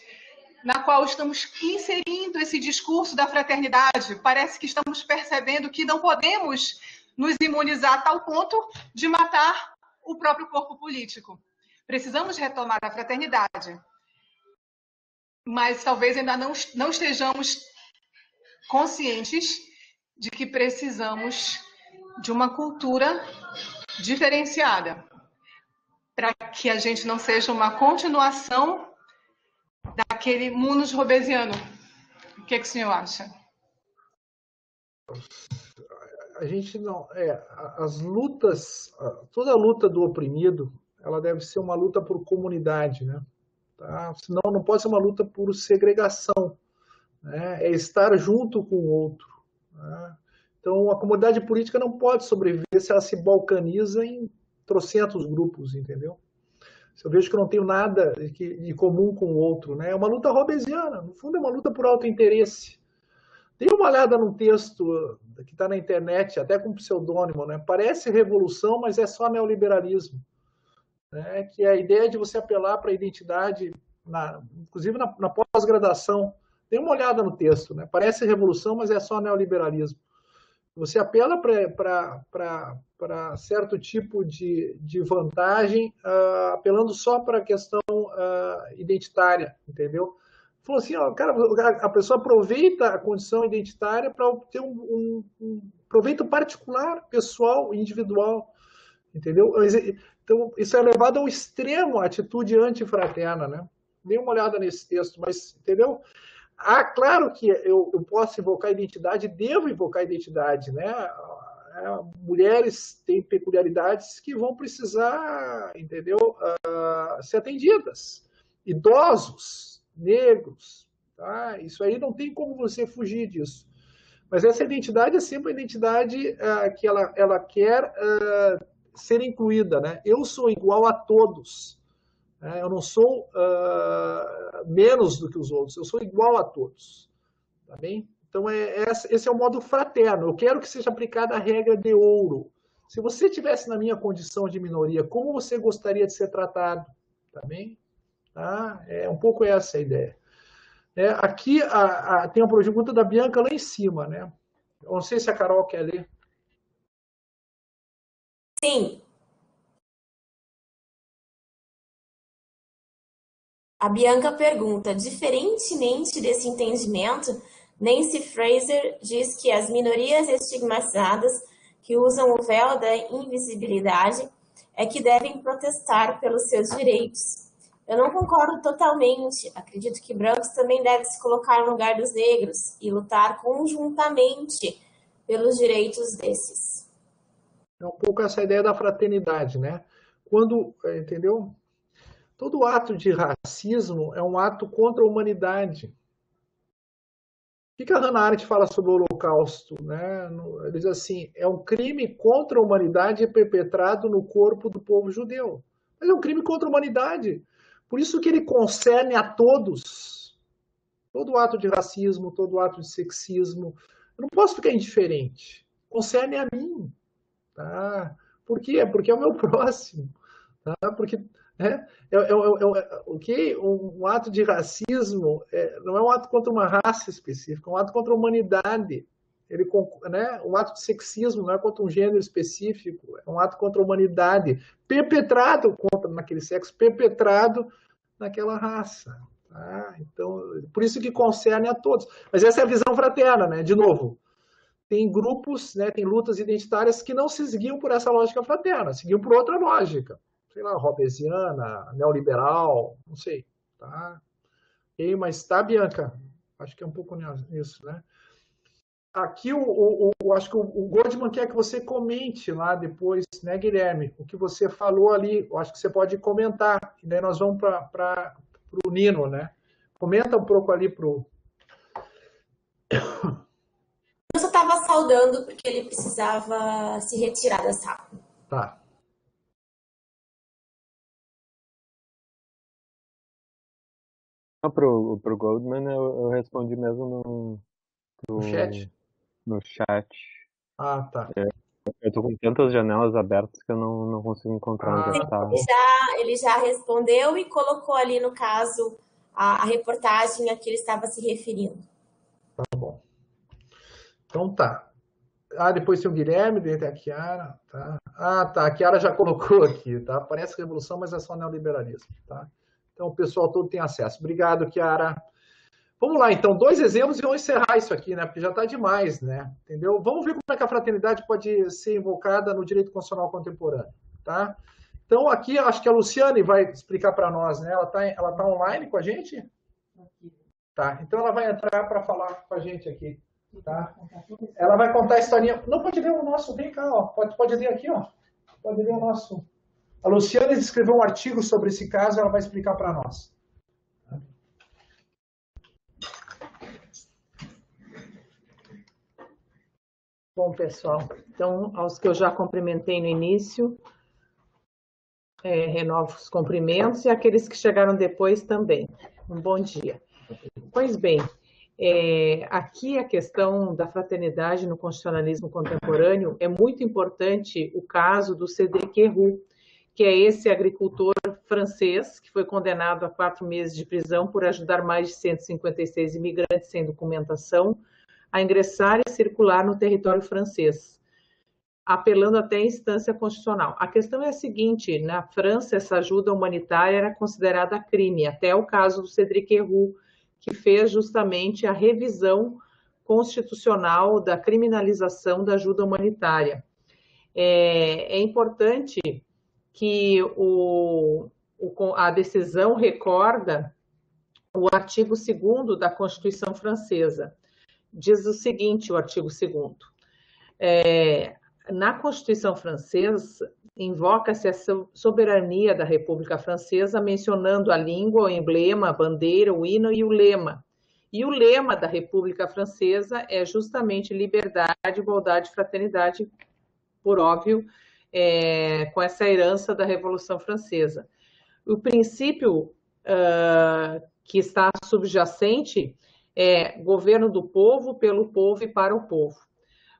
na qual estamos inserindo esse discurso da fraternidade. Parece que estamos percebendo que não podemos nos imunizar a tal ponto de matar o próprio corpo político. Precisamos retomar a fraternidade, mas talvez ainda não estejamos conscientes de que precisamos de uma cultura diferenciada, para que a gente não seja uma continuação daquele munus robesiano. O que o senhor acha? A gente não... as lutas, toda luta do oprimido, ela deve ser uma luta por comunidade, né? Tá? Senão não pode ser uma luta por segregação, né? É estar junto com o outro, né? Então, a comunidade política não pode sobreviver se ela se balcaniza em trocentos grupos, entendeu? Se eu vejo que eu não tenho nada de comum com o outro, né? É uma luta robesiana, no fundo é uma luta por autointeresse. Dê uma olhada num texto que está na internet, até com pseudônimo, né? Parece revolução, mas é só neoliberalismo. Né? Que é a ideia de você apelar para a identidade, inclusive na pós-graduação. Dê uma olhada no texto, né? Parece revolução, mas é só neoliberalismo. Você apela para certo tipo de vantagem, apelando só para a questão identitária, entendeu? Falou assim, ó, cara, a pessoa aproveita a condição identitária para obter um proveito particular, pessoal, individual, entendeu? Então, isso é levado ao extremo, a atitude antifraterna, né? Dê uma olhada nesse texto, mas, entendeu? Claro que eu posso invocar identidade, devo invocar identidade, né? Mulheres têm peculiaridades que vão precisar, entendeu? Ser atendidas. Idosos, negros, tá? Isso aí não tem como você fugir disso. Mas essa identidade é sempre a identidade que ela quer ser incluída, né? Eu sou igual a todos. Eu não sou menos do que os outros, eu sou igual a todos. Tá bem? Então, esse é o modo fraterno. Eu quero que seja aplicada a regra de ouro. Se você estivesse na minha condição de minoria, como você gostaria de ser tratado? Tá bem? Tá? É um pouco essa a ideia. Aqui tem uma pergunta da Bianca lá em cima, né? Eu não sei se a Carol quer ler. Sim. A Bianca pergunta, diferentemente desse entendimento, Nancy Fraser diz que as minorias estigmatizadas que usam o véu da invisibilidade é que devem protestar pelos seus direitos. Eu não concordo totalmente. Acredito que brancos também devem se colocar no lugar dos negros e lutar conjuntamente pelos direitos desses. É um pouco essa ideia da fraternidade, né? Quando, entendeu? Todo ato de racismo é um ato contra a humanidade. O que a Hannah Arendt fala sobre o Holocausto? Né? Ele diz assim, é um crime contra a humanidade perpetrado no corpo do povo judeu. Mas é um crime contra a humanidade. Por isso que ele concerne a todos. Todo ato de racismo, todo ato de sexismo. Eu não posso ficar indiferente. Concerne a mim. Tá? Por quê? Porque é o meu próximo. Tá? Porque... Um ato de racismo não é um ato contra uma raça específica, é um ato contra a humanidade. Um ato de sexismo não é contra um gênero específico, é um ato contra a humanidade, perpetrado naquele sexo, perpetrado naquela raça. Tá? Então, por isso que concerne a todos. Mas essa é a visão fraterna, né? De novo, tem grupos, né, tem lutas identitárias que não se seguiam por essa lógica fraterna, seguiam por outra lógica. sei lá, hobbesiana, neoliberal, não sei, tá? E, mas tá, Bianca? Acho que é um pouco nisso, né? Aqui, acho que o Goldman quer que você comente lá depois, né, Guilherme? O que você falou ali, eu acho que você pode comentar, e daí nós vamos para o Nino, né? Comenta um pouco ali para o... Eu só estava saudando porque ele precisava se retirar da sala. Tá. Pro Goldman eu respondi mesmo No chat? no chat. Ah, tá. Eu tô com tantas janelas abertas que eu não consigo encontrar onde é que tá. Ele já respondeu e colocou ali, no caso, a reportagem a que ele estava se referindo. Tá bom. Então tá. Ah, depois tem o Guilherme, daí tem a Chiara, tá? Ah, tá. A Chiara já colocou aqui, tá? Parece revolução, mas é só neoliberalismo, tá? Então o pessoal todo tem acesso. Obrigado, Chiara. Vamos lá, então, 2 exemplos e vamos encerrar isso aqui, né? Porque já está demais, né? Entendeu? Vamos ver como é que a fraternidade pode ser invocada no direito constitucional contemporâneo, tá? Então, aqui, acho que a Luciane vai explicar para nós, né? Ela tá online com a gente? Tá, então ela vai entrar para falar com a gente aqui, tá? Ela vai contar a historinha. Não, pode ler o nosso, vem cá, ó. Pode ler aqui, ó. Pode ler o nosso. A Luciane escreveu um artigo sobre esse caso, ela vai explicar para nós. Bom, pessoal, então, aos que eu já cumprimentei no início, renovo os cumprimentos e aqueles que chegaram depois também. Um bom dia. Pois bem, aqui a questão da fraternidade no constitucionalismo contemporâneo é muito importante o caso do Cédric Herrou, que é esse agricultor francês que foi condenado a 4 meses de prisão por ajudar mais de 156 imigrantes sem documentação a ingressar e circular no território francês, apelando até a instância constitucional. A questão é a seguinte, na França essa ajuda humanitária era considerada crime, até o caso do Cédric Herrou, que fez justamente a revisão constitucional da criminalização da ajuda humanitária. É importante que a decisão recorda o artigo 2º da Constituição Francesa. Diz o seguinte, o artigo 2º. Na Constituição Francesa, invoca-se a soberania da República Francesa, mencionando a língua, o emblema, a bandeira, o hino e o lema. E o lema da República Francesa é justamente liberdade, igualdade e fraternidade, por óbvio, com essa herança da Revolução Francesa. O princípio que está subjacente é governo do povo, pelo povo e para o povo.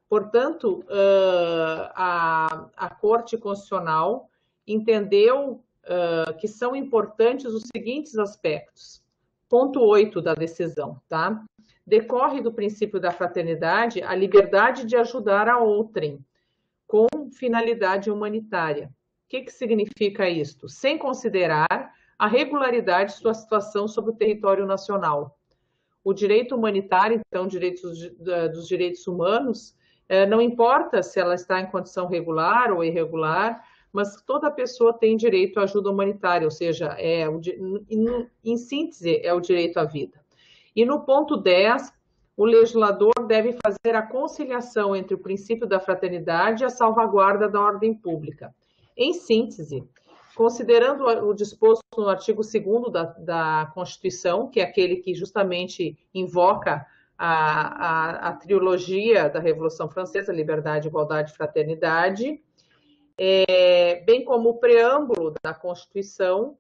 Portanto, a Corte Constitucional entendeu que são importantes os seguintes aspectos. Ponto 8 da decisão, tá? Decorre do princípio da fraternidade a liberdade de ajudar a outrem, com finalidade humanitária. O que significa isto? Sem considerar a regularidade de sua situação sobre o território nacional. O direito humanitário, então, dos direitos humanos, não importa se ela está em condição regular ou irregular, mas toda pessoa tem direito à ajuda humanitária, ou seja, em síntese, é o direito à vida. E no ponto 10, o legislador deve fazer a conciliação entre o princípio da fraternidade e a salvaguarda da ordem pública. Em síntese, considerando o disposto no artigo 2º da Constituição, que é aquele que justamente invoca a trilogia da Revolução Francesa, liberdade, igualdade e fraternidade, bem como o preâmbulo da Constituição,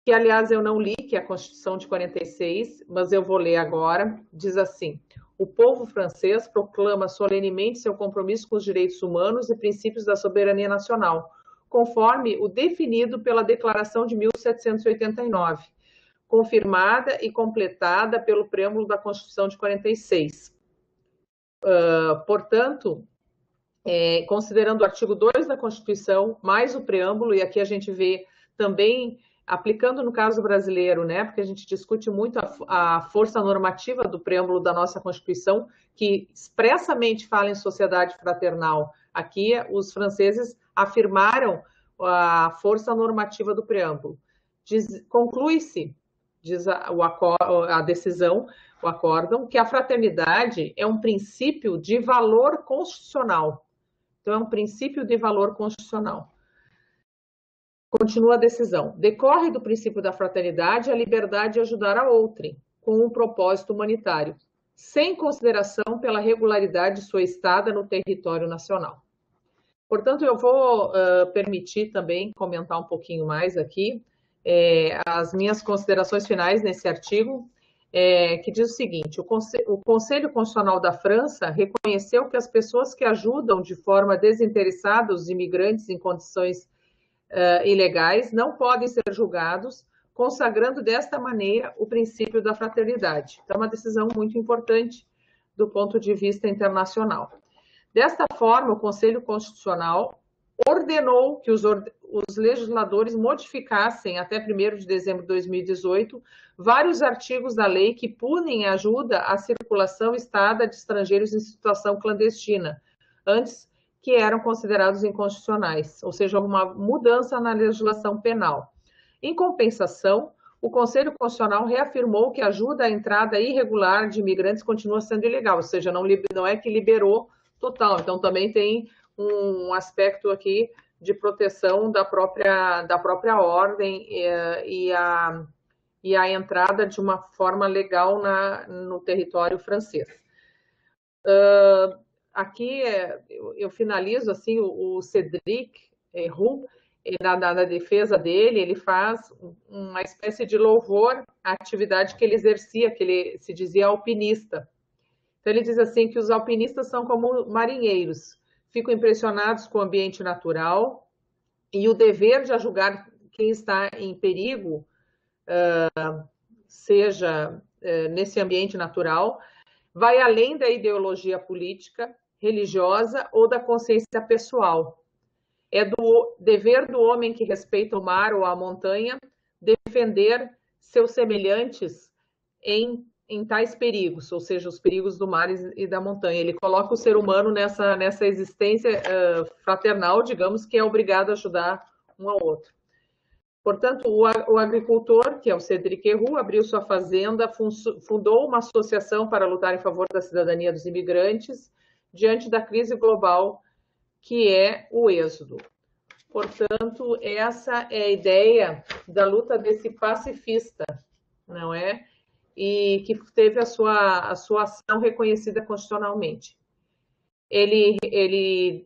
que, aliás, eu não li, que é a Constituição de 46, mas eu vou ler agora, diz assim: o povo francês proclama solenemente seu compromisso com os direitos humanos e princípios da soberania nacional, conforme o definido pela Declaração de 1789, confirmada e completada pelo preâmbulo da Constituição de 46. Portanto, considerando o artigo 2 da Constituição, mais o preâmbulo, e aqui a gente vê também, aplicando no caso brasileiro, né, porque a gente discute muito a força normativa do preâmbulo da nossa Constituição, que expressamente fala em sociedade fraternal. Aqui, os franceses afirmaram a força normativa do preâmbulo. Conclui-se, diz a decisão, o acórdão, que a fraternidade é um princípio de valor constitucional. Então, é um princípio de valor constitucional. Continua a decisão. Decorre do princípio da fraternidade a liberdade de ajudar a outrem, com um propósito humanitário, sem consideração pela regularidade de sua estada no território nacional. Portanto, eu vou permitir também comentar um pouquinho mais aqui as minhas considerações finais nesse artigo, que diz o seguinte: o Conselho Constitucional da França reconheceu que as pessoas que ajudam de forma desinteressada os imigrantes em condições ilegais não podem ser julgados, consagrando desta maneira o princípio da fraternidade. Então, é uma decisão muito importante do ponto de vista internacional. Desta forma, o Conselho Constitucional ordenou que os legisladores modificassem, até 1º de dezembro de 2018, vários artigos da lei que punem a ajuda à circulação e estada de estrangeiros em situação clandestina, antes que eram considerados inconstitucionais, ou seja, uma mudança na legislação penal. Em compensação, o Conselho Constitucional reafirmou que a ajuda à entrada irregular de imigrantes continua sendo ilegal, ou seja, não é que liberou total. Então, também tem um aspecto aqui de proteção da própria ordem e a entrada de uma forma legal no território francês. Aqui eu finalizo assim, o Cédric Roux, na defesa dele, ele faz uma espécie de louvor à atividade que ele exercia, que ele se dizia alpinista. Então ele diz assim que os alpinistas são como marinheiros, ficam impressionados com o ambiente natural e o dever de julgar quem está em perigo, seja nesse ambiente natural, vai além da ideologia política, religiosa ou da consciência pessoal. É do dever do homem que respeita o mar ou a montanha defender seus semelhantes em tais perigos, ou seja, os perigos do mar e da montanha. Ele coloca o ser humano nessa existência fraternal, digamos, que é obrigado a ajudar um ao outro. Portanto, o agricultor, que é o Cédric Roux, abriu sua fazenda, fundou uma associação para lutar em favor da cidadania dos imigrantes diante da crise global que é o êxodo. Portanto, essa é a ideia da luta desse pacifista, não é? E que teve a sua ação reconhecida constitucionalmente. Ele,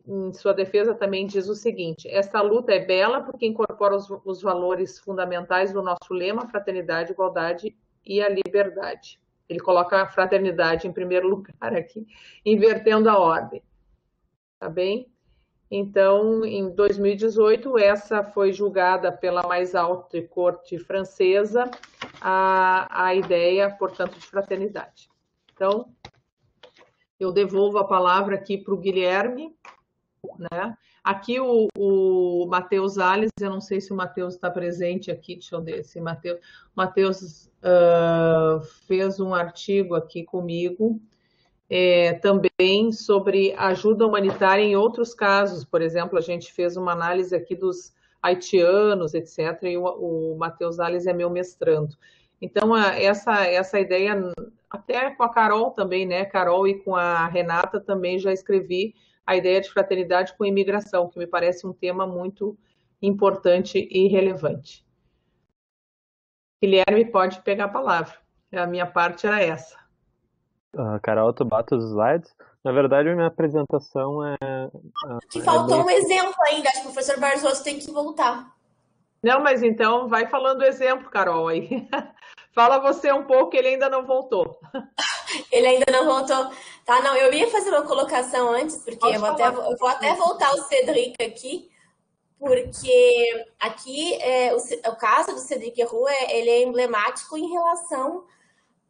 em sua defesa, também diz o seguinte: esta luta é bela porque incorpora os valores fundamentais do nosso lema, fraternidade, igualdade e a liberdade. Ele coloca a fraternidade em primeiro lugar aqui, invertendo a ordem. Tá bem? Então, em 2018, essa foi julgada pela mais alta corte francesa, a ideia, portanto, de fraternidade. Então, eu devolvo a palavra aqui para o Guilherme, né? Aqui o Matheus Alves, eu não sei se o Matheus está presente aqui, deixa eu ver se Matheus fez um artigo aqui comigo, também sobre ajuda humanitária em outros casos. Por exemplo, a gente fez uma análise aqui dos haitianos, etc., e o Matheus Alves é meu mestrando. Então, essa ideia, até com a Carol também, né? Carol e com a Renata também já escrevi a ideia de fraternidade com imigração, que me parece um tema muito importante e relevante. Guilherme, pode pegar a palavra. A minha parte era essa. Carol, tu bota os slides. Na verdade, a minha apresentação que faltou um exemplo ainda. Acho que o professor Barzoso tem que voltar. Não, mas então vai falando o exemplo, Carol, aí. Fala você um pouco, ele ainda não voltou. Ele ainda não voltou. Tá, não, eu ia fazer uma colocação antes, porque eu vou até voltar o Cédric aqui, porque aqui o caso do Cédric Roux, ele é emblemático em relação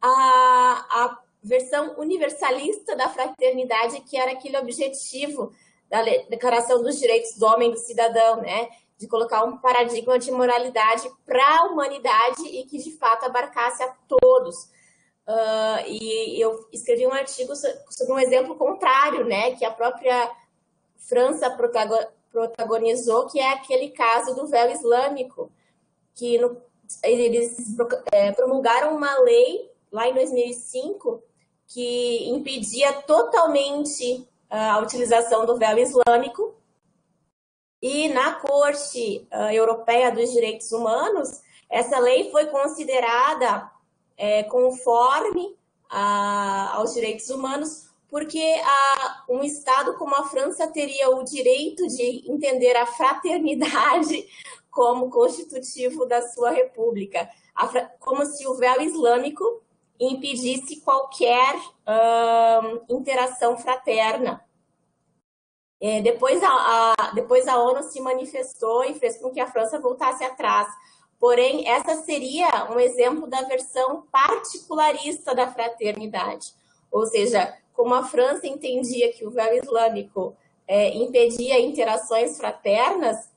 à versão universalista da fraternidade, que era aquele objetivo da Declaração dos Direitos do Homem e do Cidadão, né? De colocar um paradigma de moralidade para a humanidade e que, de fato, abarcasse a todos. E eu escrevi um artigo sobre um exemplo contrário, né? Que a própria França protagonizou, que é aquele caso do véu islâmico, que eles promulgaram uma lei lá em 2005 que impedia totalmente a utilização do véu islâmico, e na Corte Europeia dos Direitos Humanos, essa lei foi considerada conforme aos direitos humanos, porque um Estado como a França teria o direito de entender a fraternidade como constitutivo da sua república, como se o véu islâmico impedisse qualquer interação fraterna. Depois a ONU se manifestou e fez com que a França voltasse atrás. Porém, essa seria um exemplo da versão particularista da fraternidade. Ou seja, como a França entendia que o véu islâmico impedia interações fraternas,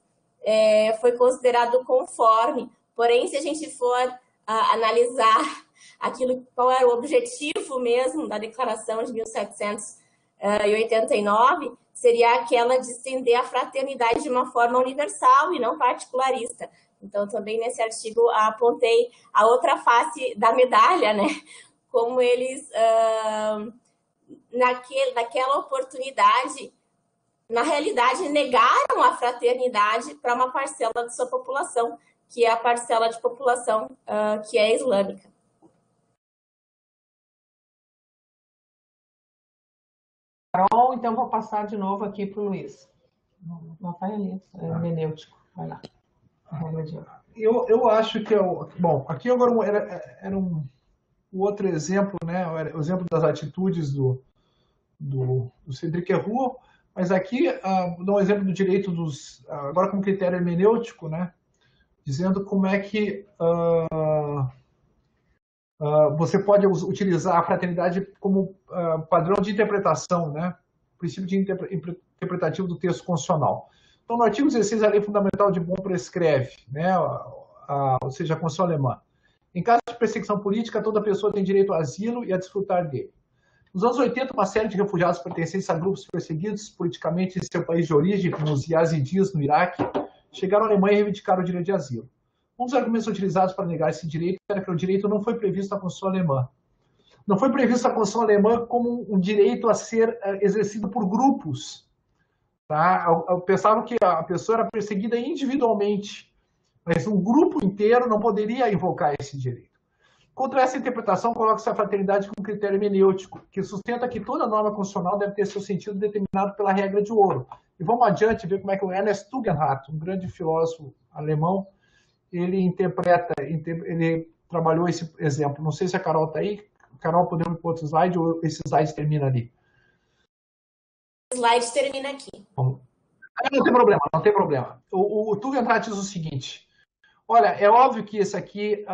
foi considerado conforme. Porém, se a gente for analisar qual era o objetivo mesmo da Declaração de 1789, seria aquela de estender a fraternidade de uma forma universal e não particularista. Então, também nesse artigo apontei a outra face da medalha, né? Como eles, naquela oportunidade, na realidade, negaram a fraternidade para uma parcela da sua população, que é a parcela de população que é islâmica. Carol, então vou passar de novo aqui para o Luiz. Não vai ali, é menêutico. Vai lá. Eu acho que bom, aqui agora era um outro exemplo, né? O exemplo das atitudes do Cédric Herrou, mas aqui dou um exemplo do direito agora como critério hermenêutico, né? Dizendo como é que você pode utilizar a fraternidade como padrão de interpretação, né? Princípio interpretativo do texto constitucional. Então, no artigo 16, a lei fundamental de bom prescreve, né? Ou seja, a Constituição alemã. Em caso de perseguição política, toda pessoa tem direito ao asilo e a desfrutar dele. Nos anos 80, uma série de refugiados pertencentes a grupos perseguidos politicamente em seu país de origem, como os yazidis no Iraque, chegaram à Alemanha e reivindicaram o direito de asilo. Um dos argumentos utilizados para negar esse direito era que o direito não foi previsto na Constituição alemã. Não foi previsto na Constituição alemã como um direito a ser exercido por grupos. Tá? Eu pensava que a pessoa era perseguida individualmente, mas um grupo inteiro não poderia invocar esse direito. Contra essa interpretação, coloca-se a fraternidade como critério hermenêutico, que sustenta que toda norma constitucional deve ter seu sentido determinado pela regra de ouro. E vamos adiante ver como é que o Ernest Tugendhat, um grande filósofo alemão, ele trabalhou esse exemplo. Não sei se a Carol está aí. Carol, podemos ir para outro slide ou esse slide termina ali? O slide termina aqui. Não tem problema, não tem problema. O Tugendhat diz o seguinte: olha, é óbvio que esse aqui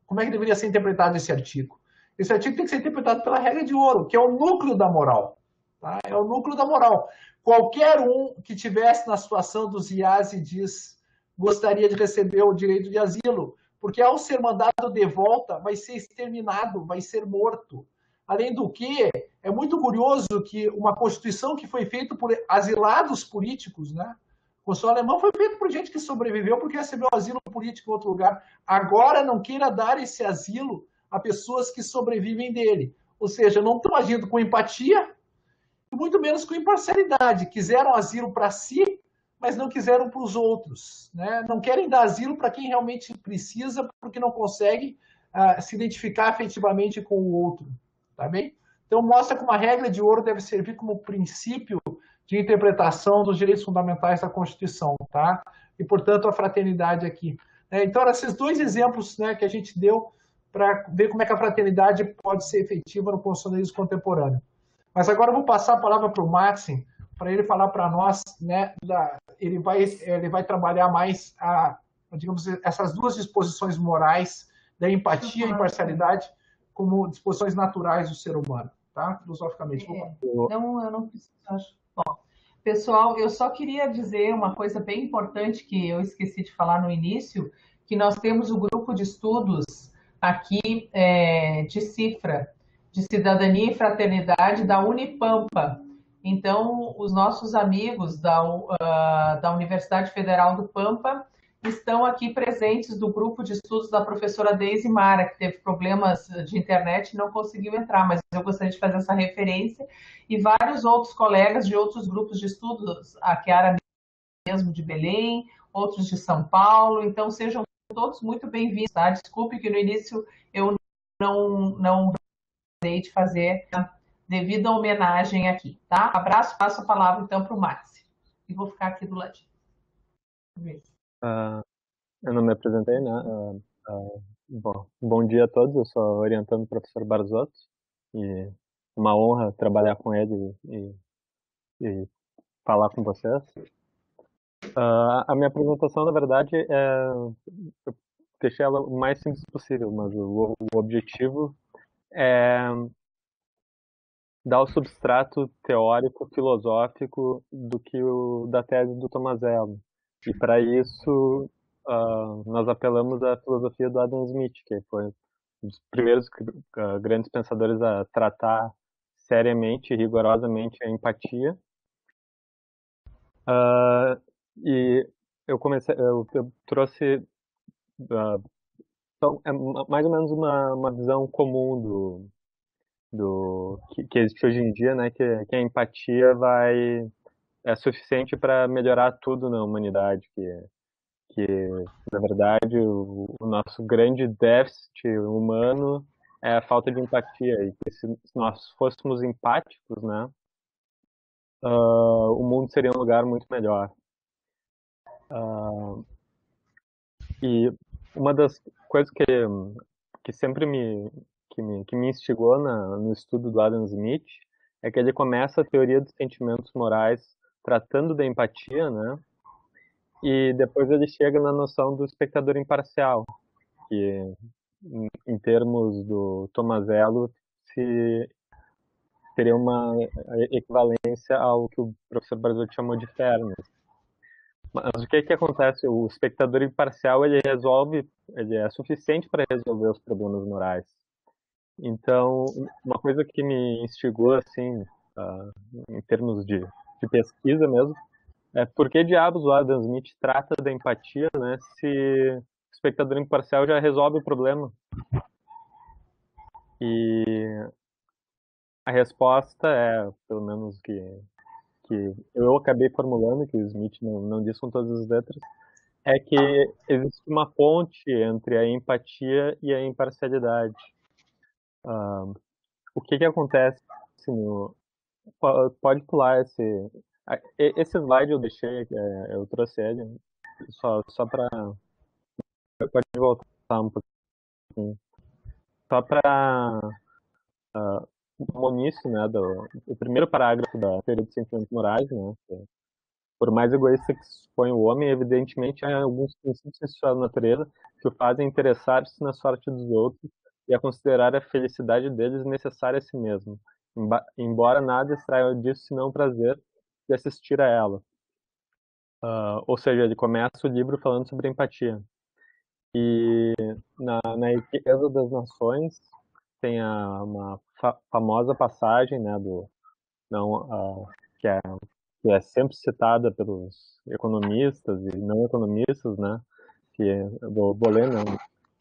como é que deveria ser interpretado esse artigo? Esse artigo tem que ser interpretado pela regra de ouro, que é o núcleo da moral. Tá? É o núcleo da moral. Qualquer um que tivesse na situação dos yazidis gostaria de receber o direito de asilo, porque ao ser mandado de volta, vai ser exterminado, vai ser morto. Além do que, é muito curioso que uma Constituição que foi feita por asilados políticos, né? A Constituição alemã foi feita por gente que sobreviveu porque recebeu asilo político em outro lugar. Agora não queira dar esse asilo a pessoas que sobrevivem dele. Ou seja, não estão agindo com empatia e muito menos com imparcialidade. Quiseram asilo para si, mas não quiseram para os outros. Né? Não querem dar asilo para quem realmente precisa, porque não consegue se identificar efetivamente com o outro. Tá bem? Então, mostra que uma regra de ouro deve servir como princípio de interpretação dos direitos fundamentais da Constituição. Tá? E, portanto, a fraternidade aqui. Então, eram esses dois exemplos, né, que a gente deu para ver como é que a fraternidade pode ser efetiva no constitucionalismo contemporâneo. Mas agora eu vou passar a palavra para o Martin, para ele falar para nós, né, ele vai trabalhar mais digamos, essas duas disposições morais da empatia e imparcialidade como disposições naturais do ser humano, tá? Filosoficamente. Não, eu não preciso, acho. Bom, pessoal, eu só queria dizer uma coisa bem importante que eu esqueci de falar no início, que nós temos o grupo de estudos aqui de CIFRA, de Cidadania e Fraternidade da Unipampa. Então, os nossos amigos da Universidade Federal do Pampa estão aqui presentes do grupo de estudos da professora Deise Mara, que teve problemas de internet e não conseguiu entrar, mas eu gostaria de fazer essa referência, e vários outros colegas de outros grupos de estudos, a Chiara mesmo de Belém, outros de São Paulo, então sejam todos muito bem-vindos, tá? Desculpe que no início eu não dei de fazer a devida homenagem aqui, tá? Abraço, passo a palavra então para o Márcio. E vou ficar aqui do ladinho. Eu não me apresentei, né? Bom dia a todos, eu sou orientando o professor Barzotto e uma honra trabalhar com ele e falar com vocês. A minha apresentação, na verdade, eu deixei ela o mais simples possível, mas o objetivo é dar o substrato teórico, filosófico do que da tese do Tomazello. E para isso nós apelamos à filosofia do Adam Smith, que foi um dos primeiros grandes pensadores a tratar seriamente e rigorosamente a empatia. E eu trouxe então, mais ou menos uma visão comum que existe hoje em dia, né, que a empatia é suficiente para melhorar tudo na humanidade, que na verdade o nosso grande déficit humano é a falta de empatia, e que se nós fôssemos empáticos, né, o mundo seria um lugar muito melhor. E uma das coisas que sempre me instigou no estudo do Adam Smith é que ele começa a teoria dos sentimentos morais tratando da empatia, né? E depois ele chega na noção do espectador imparcial, que em termos do Tomazello teria uma equivalência ao que o professor Barzotto chamou de fairness. Mas o que acontece? O espectador imparcial ele é suficiente para resolver os problemas morais. Então, uma coisa que me instigou, assim, em termos de pesquisa mesmo, é por que diabos o Adam Smith trata da empatia, né, se o espectador imparcial já resolve o problema? E a resposta é, pelo menos que eu acabei formulando, que o Smith não disse com todas as letras, é que existe uma ponte entre a empatia e a imparcialidade. O que acontece pode pular esse slide eu deixei, eu trouxe ele só para pode voltar um pouquinho, só para o início, né, o primeiro parágrafo da teoria dos sentimentos morais, né, por mais egoísta que se supõe o homem, evidentemente há alguns princípios em sua natureza que o fazem interessar-se na sorte dos outros e a considerar a felicidade deles necessária a si mesmo, embora nada extraia disso senão o prazer de assistir a ela. Ou seja, ele começa o livro falando sobre empatia. E na Riqueza das Nações tem uma famosa passagem, né, que é sempre citada pelos economistas e não economistas, né, que é do Bolen,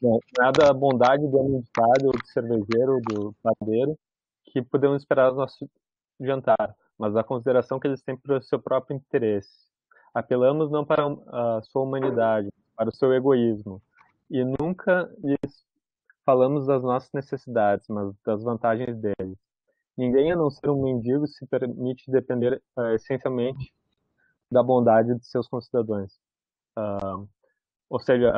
não é da bondade do homem ditado, ou do cervejeiro, ou do padeiro, que podemos esperar do nosso jantar, mas da consideração que eles têm para o seu próprio interesse. Apelamos não para a sua humanidade, para o seu egoísmo, e nunca lhes falamos das nossas necessidades, mas das vantagens deles. Ninguém, a não ser um mendigo, se permite depender essencialmente da bondade de seus concidadãos. Ou seja,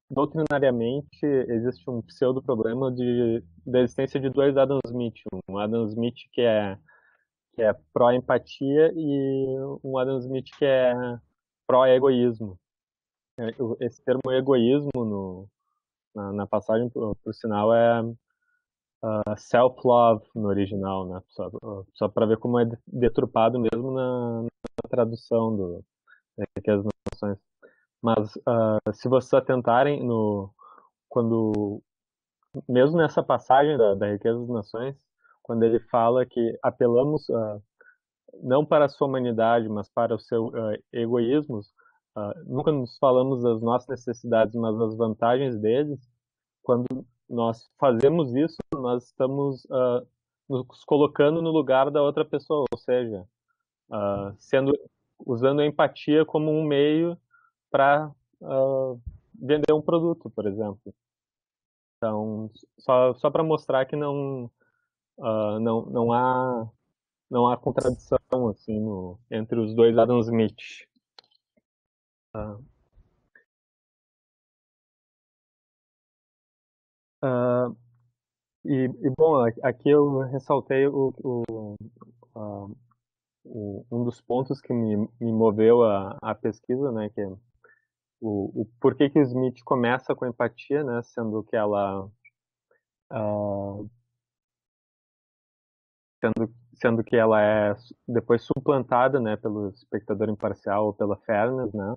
doutrinariamente existe um pseudo-problema da existência de dois Adam Smith. Um Adam Smith que é pró-empatia e um Adam Smith que é pró-egoísmo. Esse termo egoísmo na passagem, por sinal, é self-love no original, né? Só para ver como é deturpado mesmo na tradução das Nações. Mas se vocês atentarem mesmo nessa passagem da Riqueza das Nações, quando ele fala que apelamos não para a sua humanidade, mas para o seu egoísmo, nunca nos falamos das nossas necessidades, mas das vantagens deles. Quando nós fazemos isso, nós estamos nos colocando no lugar da outra pessoa, ou seja, usando a empatia como um meio para vender um produto, por exemplo. Então, só para mostrar que não há contradição assim entre os dois Adam Smith. Bom, aqui eu ressaltei um dos pontos que me moveu a pesquisa, né, que é o porquê que o Smith começa com empatia, né, sendo que ela sendo que ela é depois suplantada, né, pelo espectador imparcial ou pela fairness, né?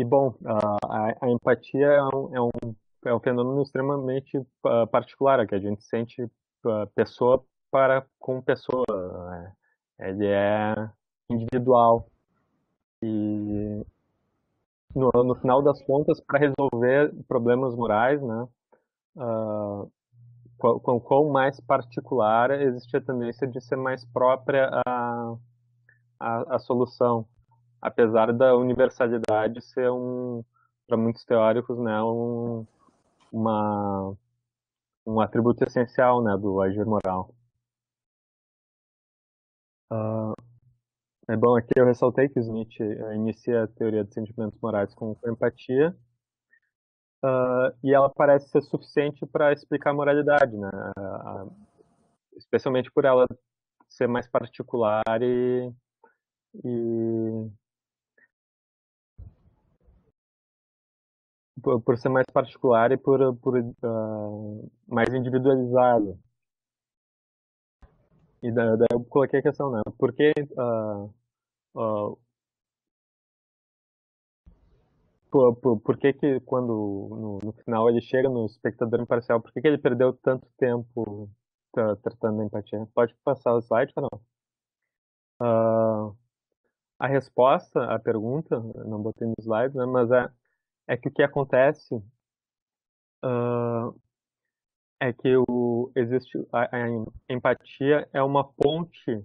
Bom, a empatia é um fenômeno extremamente particular, que a gente sente pessoa com pessoa, né? Ele é individual e no final das contas, para resolver problemas morais, né, quão mais particular existe a tendência de ser mais própria a solução, apesar da universalidade ser para muitos teóricos, né, um atributo essencial, né, do agir moral. Bom, aqui eu ressaltei que Smith inicia a teoria dos sentimentos morais com empatia, e ela parece ser suficiente para explicar a moralidade, né, especialmente por ela ser mais particular e por ser mais particular e por mais individualizado. E daí eu coloquei a questão, né? Por que por que quando no final ele chega no espectador imparcial, por que ele perdeu tanto tempo tratando a empatia? Pode passar o slide ou não? A resposta à pergunta, não botei no slide, né? Mas é que o que acontece é que existe a empatia é uma ponte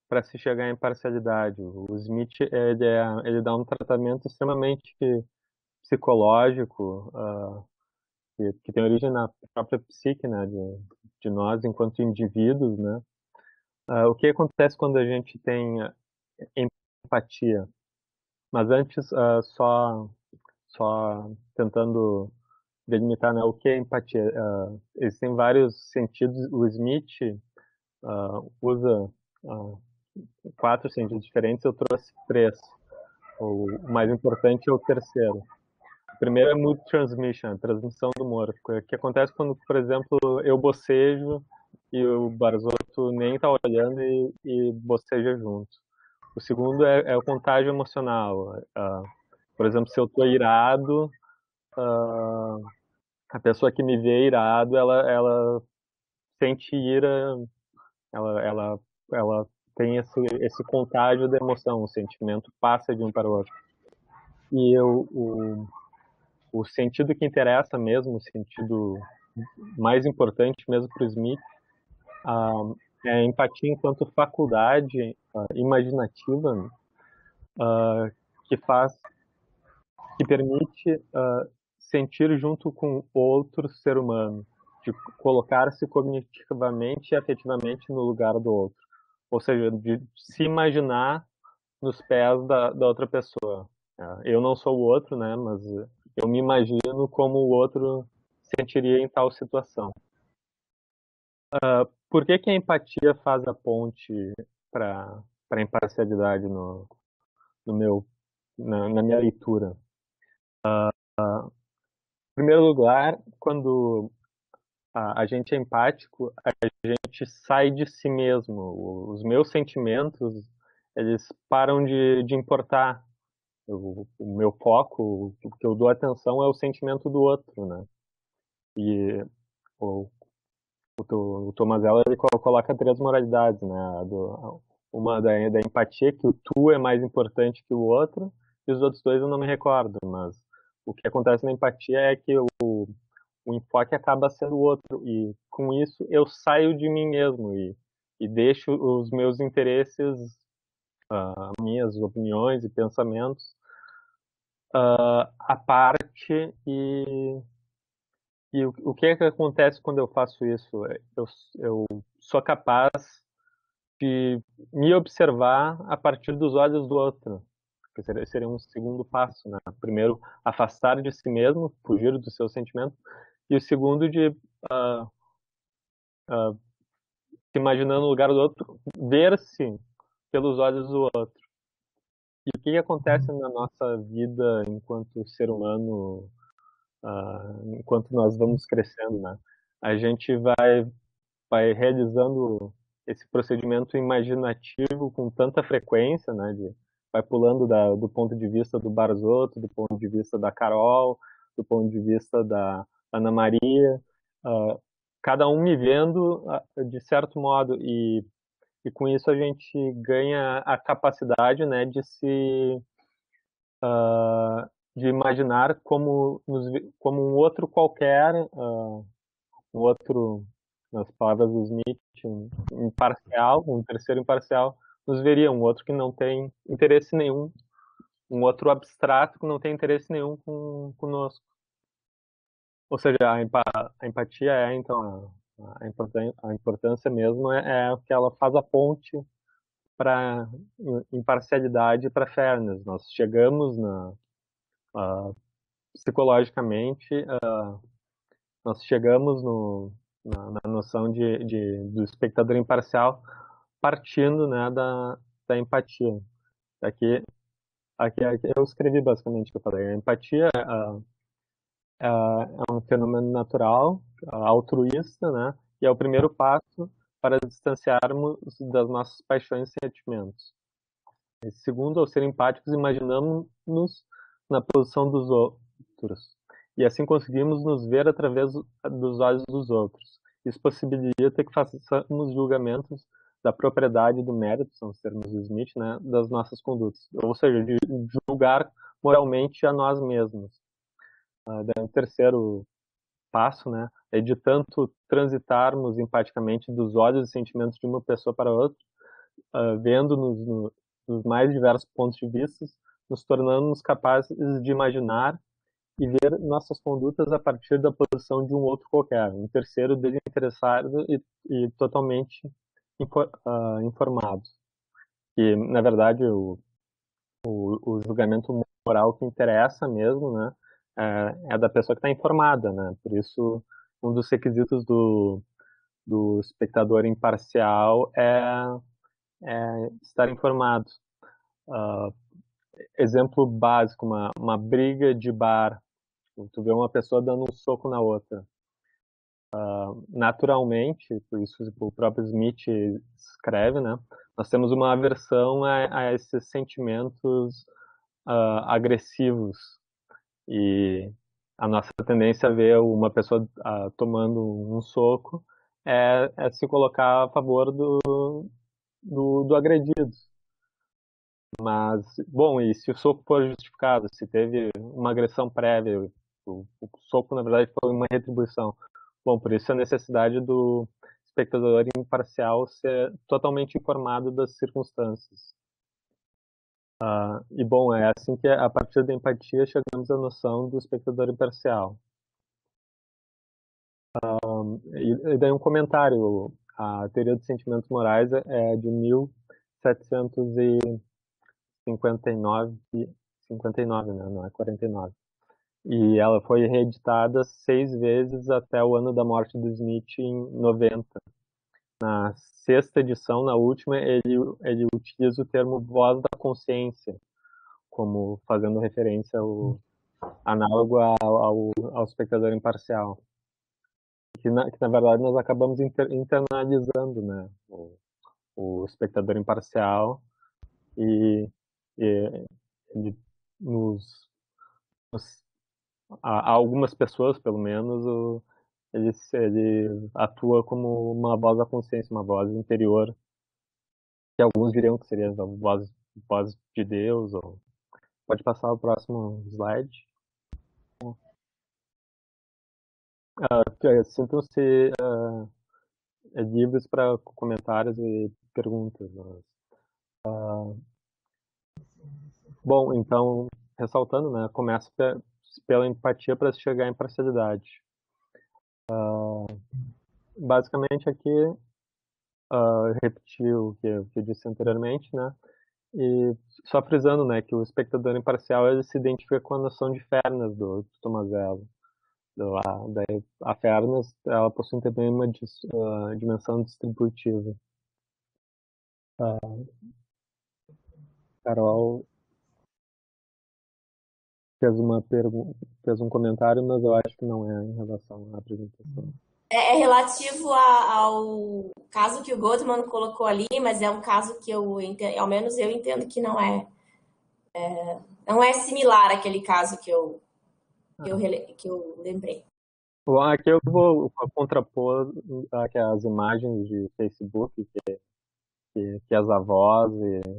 para se chegar à imparcialidade. O Smith ele dá um tratamento extremamente psicológico, que tem origem na própria psique, né, de nós enquanto indivíduos, né? O que acontece quando a gente tem empatia? Mas antes, só tentando delimitar, né, o que é empatia. Existem vários sentidos. O Smith usa 4 sentidos diferentes, eu trouxe 3. O mais importante é o terceiro. O primeiro é mood transmission, transmissão do humor. O que acontece quando, por exemplo, eu bocejo e o Barzotto nem tá olhando e boceja junto. O segundo é o contágio emocional. Por exemplo, se eu tô irado, a pessoa que me vê irado, ela sente ira, ela tem esse contágio da emoção, o sentimento passa de um para o outro. E o sentido que interessa mesmo, o sentido mais importante mesmo para o Smith, é a empatia enquanto faculdade imaginativa que permite sentir junto com outro ser humano, de colocar-se cognitivamente e afetivamente no lugar do outro. Ou seja, de se imaginar nos pés da outra pessoa. Eu não sou o outro, né, mas eu me imagino como o outro sentiria em tal situação. Por que a empatia faz a ponte para a imparcialidade na minha leitura? Em primeiro lugar, quando a gente é empático, a gente sai de si mesmo. Os meus sentimentos, eles param de importar. o meu foco, o que eu dou atenção é o sentimento do outro, né? E o, o Tomazella, ele coloca 3 moralidades, né? Uma da empatia, que o tu é mais importante que o outro, e os outros 2 eu não me recordo, mas o que acontece na empatia é que o enfoque acaba sendo o outro, e com isso eu saio de mim mesmo e deixo os meus interesses, minhas opiniões e pensamentos à parte, e o que é que acontece quando eu faço isso? Eu sou capaz de me observar a partir dos olhos do outro, que seria um segundo passo, né? Primeiro, afastar de si mesmo, fugir do seu sentimento, e o segundo de se imaginar no lugar do outro, ver-se pelos olhos do outro. E o que acontece na nossa vida enquanto ser humano, enquanto nós vamos crescendo, né? A gente vai realizando esse procedimento imaginativo com tanta frequência, né? Vai pulando do ponto de vista do Barzotto, do ponto de vista da Carol, do ponto de vista da Ana Maria, cada um me vendo de certo modo, e com isso a gente ganha a capacidade, né, de imaginar como um outro qualquer, um outro, nas palavras do Smith, um imparcial, um terceiro imparcial, nos veria, um outro que não tem interesse nenhum, um outro abstrato que não tem interesse nenhum conosco. Ou seja, a empatia é, então, a importância mesmo é que ela faz a ponte para imparcialidade e para fairness. Nós chegamos psicologicamente, nós chegamos na noção do espectador imparcial partindo, né, da empatia. Aqui eu escrevi basicamente o que eu falei. A empatia é um fenômeno natural, altruísta, né, e é o primeiro passo para distanciarmos das nossas paixões e sentimentos. E segundo, ao ser empáticos, imaginamos-nos na posição dos outros. E assim conseguimos nos ver através dos olhos dos outros. Isso possibilita que façamos julgamentos da propriedade e do mérito, são os termos do Smith, né, das nossas condutas. Ou seja, de julgar moralmente a nós mesmos. O terceiro passo, né, é de tanto transitarmos empaticamente dos olhos e sentimentos de uma pessoa para outra, vendo-nos nos mais diversos pontos de vista, nos tornando capazes de imaginar e ver nossas condutas a partir da posição de um outro qualquer, um terceiro desinteressado e totalmente informado. E, na verdade, o julgamento moral que interessa mesmo, né, é da pessoa que está informada, né? Por isso, um dos requisitos do espectador imparcial é estar informado. Exemplo básico, uma briga de bar. Tu vê uma pessoa dando um soco na outra. Naturalmente, por isso o próprio Smith escreve, né? Nós temos uma aversão a esses sentimentos agressivos. E a nossa tendência a ver uma pessoa tomando um soco é se colocar a favor do agredido. Mas, bom, e se o soco for justificado, se teve uma agressão prévia, o soco, na verdade, foi uma retribuição. Bom, por isso a necessidade do espectador imparcial ser totalmente informado das circunstâncias. E, bom, é assim que, a partir da empatia, chegamos à noção do espectador imparcial. E daí um comentário. A teoria dos sentimentos morais é de 1759, 59, né? Não é 49. E ela foi reeditada 6 vezes até o ano da morte do Smith, em 90. Na 6ª edição, na última, ele utiliza o termo voz da consciência, como fazendo referência análogo ao espectador imparcial. Que na verdade nós acabamos internalizando, né, o espectador imparcial, e ele nos, a algumas pessoas, pelo menos, ele atua como uma voz da consciência, uma voz interior, que alguns diriam que seria a voz de Deus. Ou... Pode passar o próximo slide. Sintam-se livres para comentários e perguntas. Bom, então, ressaltando, né, começa pela empatia para chegar à imparcialidade. Basicamente aqui, repetir o que eu disse anteriormente, né, e só frisando, né, que o espectador imparcial ele se identifica com a noção de fairness do Tomazello. A fairness ela possui também uma dimensão distributiva. Carol fez um comentário, mas eu acho que não é em relação à apresentação. É relativo ao caso que o Goldman colocou ali, mas é um caso que ao menos eu entendo que não é similar àquele caso que eu lembrei. Bom, aqui eu vou contrapor as imagens de Facebook que as avós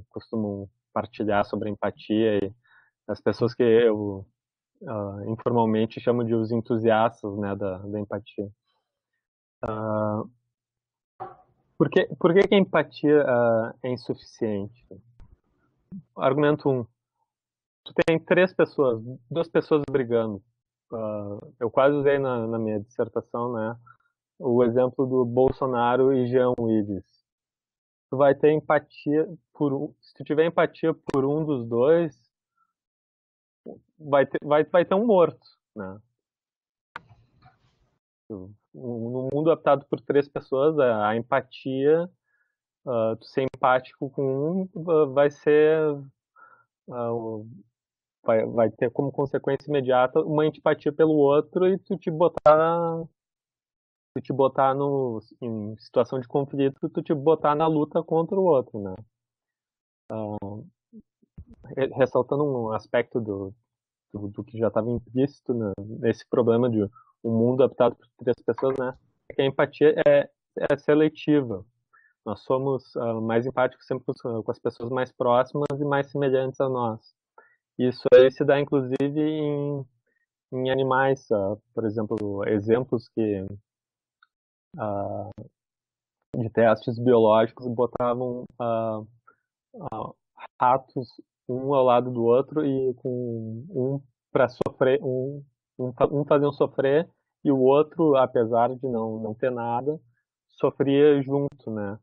costumam partilhar sobre empatia, e as pessoas que eu informalmente chamo de os entusiastas, né, da empatia. Por que a empatia é insuficiente? Argumento 1. Tu tem duas pessoas brigando. Eu quase usei na minha dissertação, né, o exemplo do Bolsonaro e Jean Willis. Tu vai ter empatia se tu tiver empatia por um dos dois, vai ter um morto, né? No mundo habitado por 3 pessoas, a empatia, tu ser empático com um, vai ser vai ter como consequência imediata uma antipatia pelo outro e tu te botar em situação de conflito, tu te botar na luta contra o outro, né? Ressaltando um aspecto do que já estava implícito nesse problema de um mundo habitado por 3 pessoas, né? É que a empatia é seletiva. Nós somos mais empáticos sempre com as pessoas mais próximas e mais semelhantes a nós. Isso aí se dá, inclusive, em animais. Por exemplo, exemplos de testes biológicos botavam ratos um ao lado do outro e com um para sofrer, um faziam sofrer e o outro, apesar de não ter nada, sofria junto, né?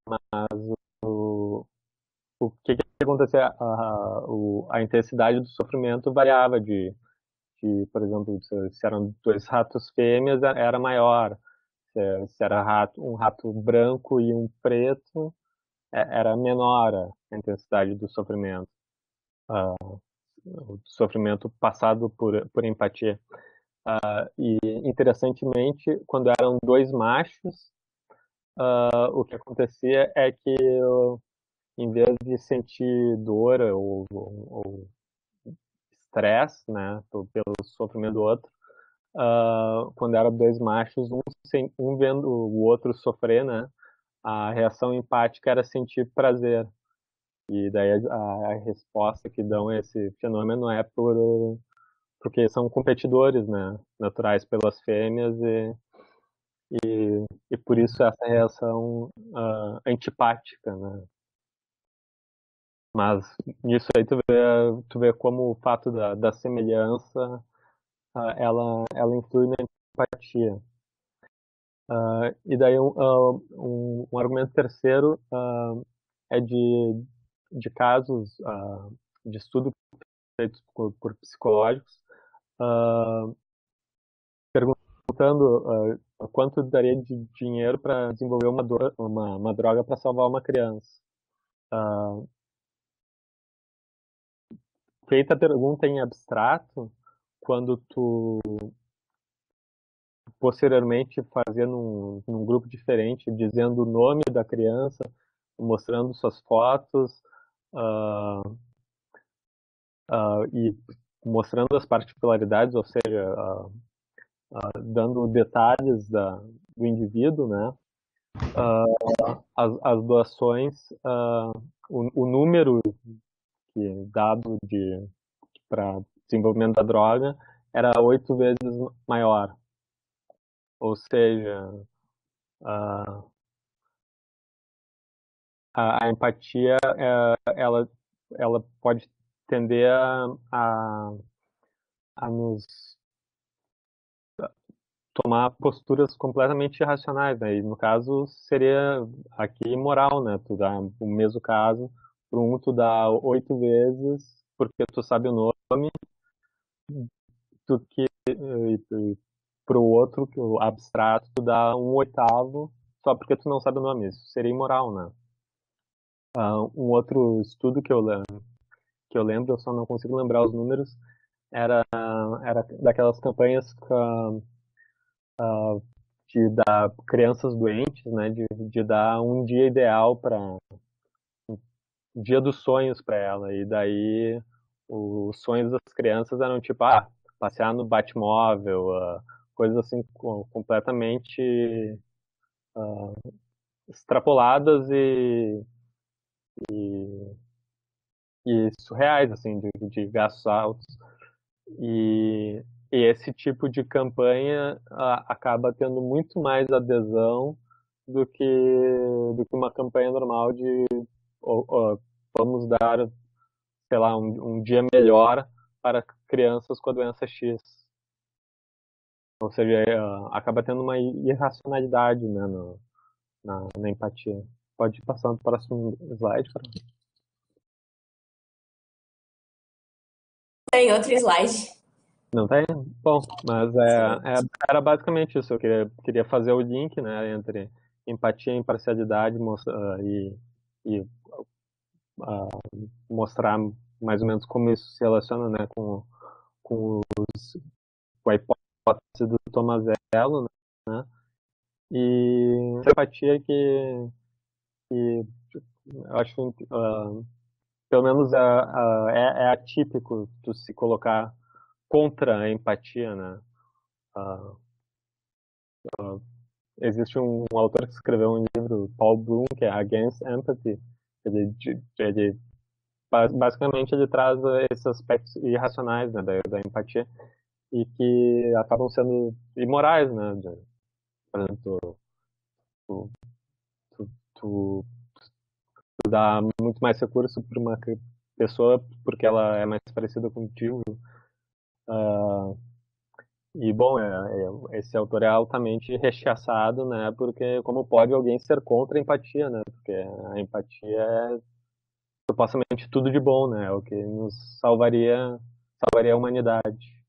Mas o que acontecia? A intensidade do sofrimento variava por exemplo, se eram 2 ratos fêmeas, era maior. Se era um rato branco e um preto, era menor a intensidade do sofrimento. O sofrimento passado por empatia. E, interessantemente, quando eram 2 machos, o que acontecia é que, em vez de sentir dor ou estresse, né, pelo sofrimento do outro, quando eram 2 machos, um vendo o outro sofrer, né, a reação empática era sentir prazer. E daí a resposta que dão a esse fenômeno é porque são competidores, né, naturais pelas fêmeas e por isso essa reação antipática, né. Mas nisso aí tu vê como o fato da semelhança ela influi na empatia. E daí um argumento terceiro é de casos de estudo feitos por psicológicos, perguntando quanto daria de dinheiro para desenvolver uma droga para salvar uma criança. Feita a pergunta em abstrato, quando tu posteriormente fazia num grupo diferente, dizendo o nome da criança, mostrando suas fotos, e mostrando as particularidades, ou seja, dando detalhes do indivíduo, né? As doações, o número dado para desenvolvimento da droga era 8 vezes maior. Ou seja, a empatia, ela pode tender a nos tomar posturas completamente irracionais, né? E no caso seria aqui imoral, né? Tu dá o mesmo caso, para um tu dá 8 vezes porque tu sabe o nome, do que para o outro, o abstrato, tu dá 1/8 só porque tu não sabe o nome. Isso seria imoral, né? Um outro estudo que eu lembro, eu só não consigo lembrar os números, era daquelas campanhas de dar crianças doentes, né, de dar um dia ideal um dia dos sonhos para ela, e daí os sonhos das crianças eram tipo, passear no Batmóvel, coisas assim completamente extrapoladas e surreais, assim, de gastos altos. E esse tipo de campanha acaba tendo muito mais adesão do que uma campanha normal de vamos dar, sei lá, um dia melhor para crianças com a doença X. Ou seja, acaba tendo uma irracionalidade, né, na empatia. Pode ir passando para o próximo slide, cara. Tem outro slide. Não tem? Bom, mas era basicamente isso. Eu queria fazer o link, né, entre empatia, imparcialidade e mostrar mais ou menos como isso se relaciona, né, com a hipótese do Tomazello, né, e a empatia que eu acho, pelo menos é atípico tu se colocar contra a empatia, né. Existe um autor que escreveu um livro, Paul Bloom, que é Against Empathy. Ele basicamente ele traz esses aspectos irracionais, né, da empatia e que acabam sendo imorais, né? Por exemplo, tu dá muito mais recurso para uma pessoa porque ela é mais parecida contigo. E, bom, esse autor é altamente rechaçado, né? Porque como pode alguém ser contra a empatia, né? Porque a empatia é supostamente tudo de bom, né? É o que nos salvaria a humanidade.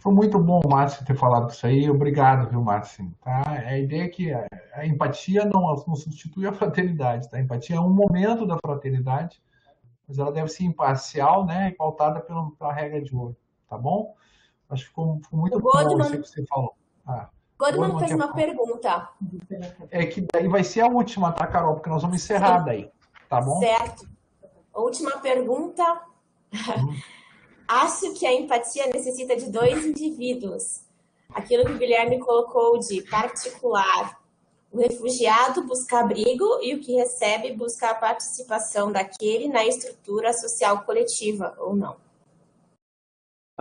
Foi muito bom o Márcio ter falado isso aí. Obrigado, viu, Márcio? Tá? A ideia é que a empatia não substitui a fraternidade. Tá? A empatia é um momento da fraternidade, mas ela deve ser imparcial, né? E pautada pela regra de ouro. Tá bom? Acho que ficou muito bom isso aí que você falou. Goldman fez uma pergunta. É que daí vai ser a última, tá, Carol? Porque nós vamos encerrar daí. Tá bom? Certo. Última pergunta. Acho que a empatia necessita de 2 indivíduos. Aquilo que o Guilherme colocou de particular. O refugiado busca abrigo e o que recebe busca a participação daquele na estrutura social coletiva, ou não?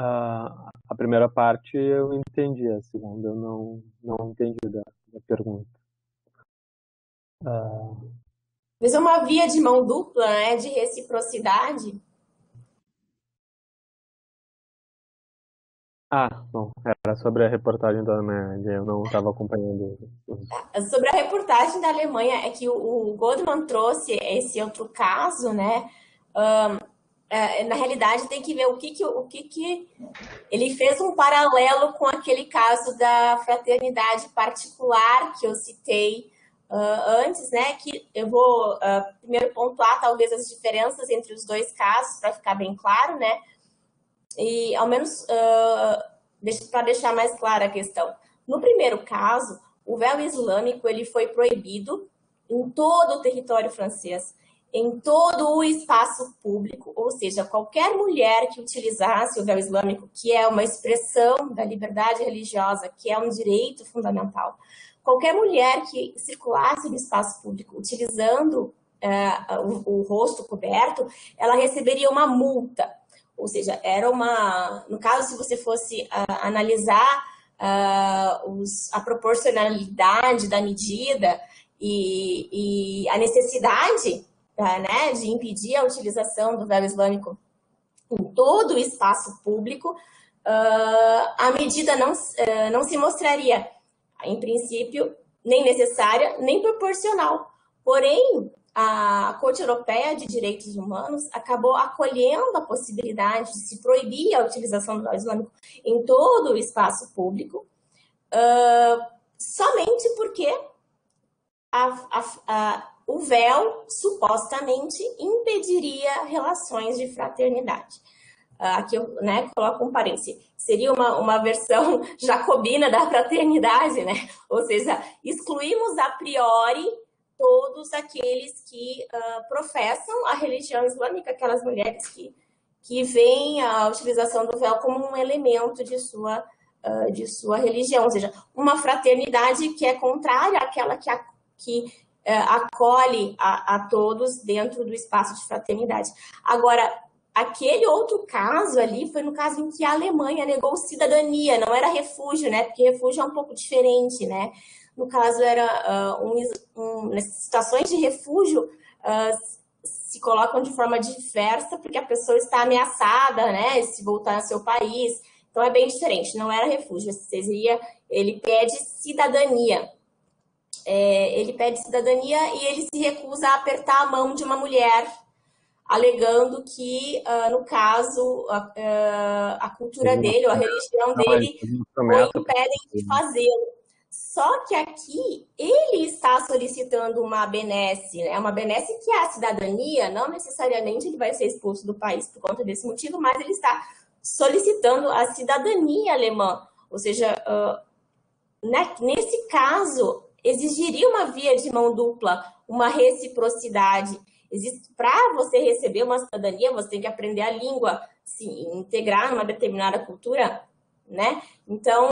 A primeira parte eu entendi, a segunda eu não entendi da pergunta. Mas é uma via de mão dupla, né, de reciprocidade. Bom, era sobre a reportagem da Alemanha, eu não estava acompanhando. Sobre a reportagem da Alemanha, é que o Goldman trouxe esse outro caso, né? Na realidade, tem que ver o que ele fez um paralelo com aquele caso da fraternidade particular que eu citei antes, né? Que eu vou primeiro pontuar talvez as diferenças entre os dois casos para ficar bem claro, né? E ao menos para deixar mais clara a questão. No primeiro caso, o véu islâmico ele foi proibido em todo o território francês. em todo o espaço público, ou seja, qualquer mulher que utilizasse o véu islâmico, que é uma expressão da liberdade religiosa, que é um direito fundamental, qualquer mulher que circulasse no espaço público utilizando o rosto coberto, ela receberia uma multa. Ou seja, era uma... No caso, se você fosse analisar a proporcionalidade da medida e a necessidade, né, de impedir a utilização do véu islâmico em todo o espaço público, a medida não se mostraria, em princípio, nem necessária, nem proporcional. Porém, a Corte Europeia de Direitos Humanos acabou acolhendo a possibilidade de se proibir a utilização do véu islâmico em todo o espaço público, somente porque o véu supostamente impediria relações de fraternidade. Aqui eu, né, coloco um parêntese. Seria uma versão jacobina da fraternidade, né? Ou seja, excluímos a priori todos aqueles que professam a religião islâmica, aquelas mulheres que veem a utilização do véu como um elemento de sua religião, ou seja, uma fraternidade que é contrária àquela que acolhe a todos dentro do espaço de fraternidade. Agora, aquele outro caso ali foi no caso em que a Alemanha negou cidadania, não era refúgio, né? Porque refúgio é um pouco diferente, né? No caso, era nessas situações de refúgio, se colocam de forma diversa, porque a pessoa está ameaçada, né? Se voltar ao seu país. Então, é bem diferente, não era refúgio. Ele pede cidadania. Ele pede cidadania e ele se recusa a apertar a mão de uma mulher, alegando que, no caso, a cultura dele, ou a religião dele, o impedem de fazê-lo. Só que aqui ele está solicitando uma benesse, né? Uma benesse que é a cidadania, não necessariamente ele vai ser expulso do país por conta desse motivo, mas ele está solicitando a cidadania alemã. Ou seja, nesse caso, exigiria uma via de mão dupla, uma reciprocidade. Para você receber uma cidadania, você tem que aprender a língua, se integrar numa determinada cultura, né? Então,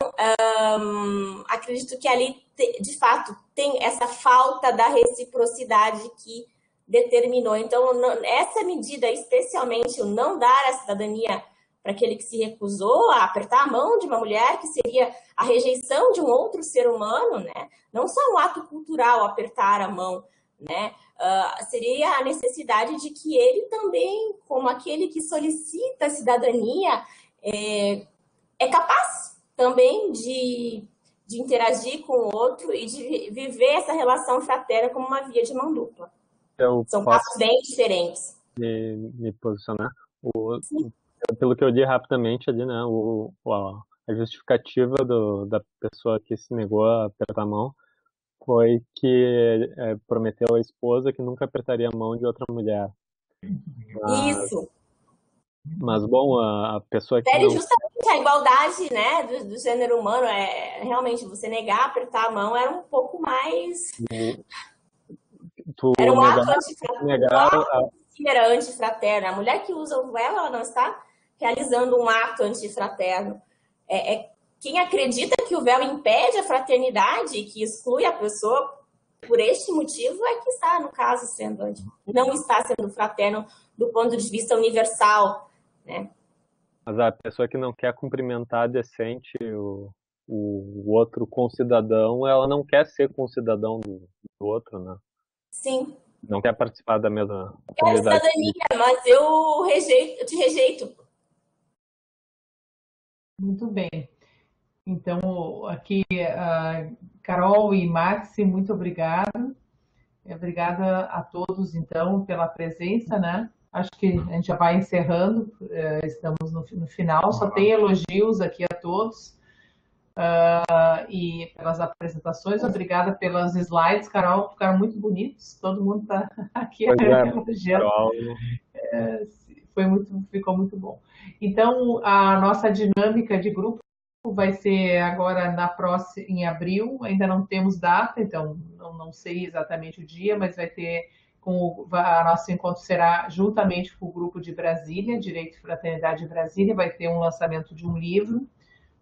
acredito que ali, de fato, tem essa falta da reciprocidade que determinou. Então, essa medida, especialmente o não dar a cidadania para aquele que se recusou a apertar a mão de uma mulher, que seria a rejeição de um outro ser humano, né? Não só um ato cultural apertar a mão, né? Seria a necessidade de que ele também, como aquele que solicita a cidadania, é capaz também de interagir com o outro e de viver essa relação fraterna como uma via de mão dupla. São casos bem diferentes. Me posicionar. Pelo que eu li rapidamente ali, né, a justificativa da pessoa que se negou a apertar a mão foi que prometeu à esposa que nunca apertaria a mão de outra mulher. Isso. Mas, bom, a pessoa que não... justamente a igualdade, né, do gênero humano, realmente, você negar, apertar a mão era um pouco mais... Era um ato antifraterno. A mulher que usa o véu, ela não está realizando um ato antifraterno. Quem acredita que o véu impede a fraternidade, que exclui a pessoa por este motivo, é que está, no caso, não está sendo fraterno do ponto de vista universal, né? Mas a pessoa que não quer cumprimentar decente o outro concidadão, ela não quer ser concidadão do outro, né? Sim. Não quer participar da mesma comunidade. Cidadania, mas eu te rejeito. Muito bem. Então, aqui, Carol e Maxi, muito obrigada. Obrigada a todos, então, pela presença, né? Acho que a gente já vai encerrando, estamos no final, só tem elogios aqui a todos. E pelas apresentações, obrigada pelos slides, Carol, ficaram muito bonitos, todo mundo está aqui elogiando. Ficou muito bom. Então, a nossa dinâmica de grupo vai ser agora em abril, ainda não temos data, então não sei exatamente o dia, mas vai ter a nosso encontro será juntamente com o grupo de Brasília, Direito e Fraternidade de Brasília, vai ter um lançamento de um livro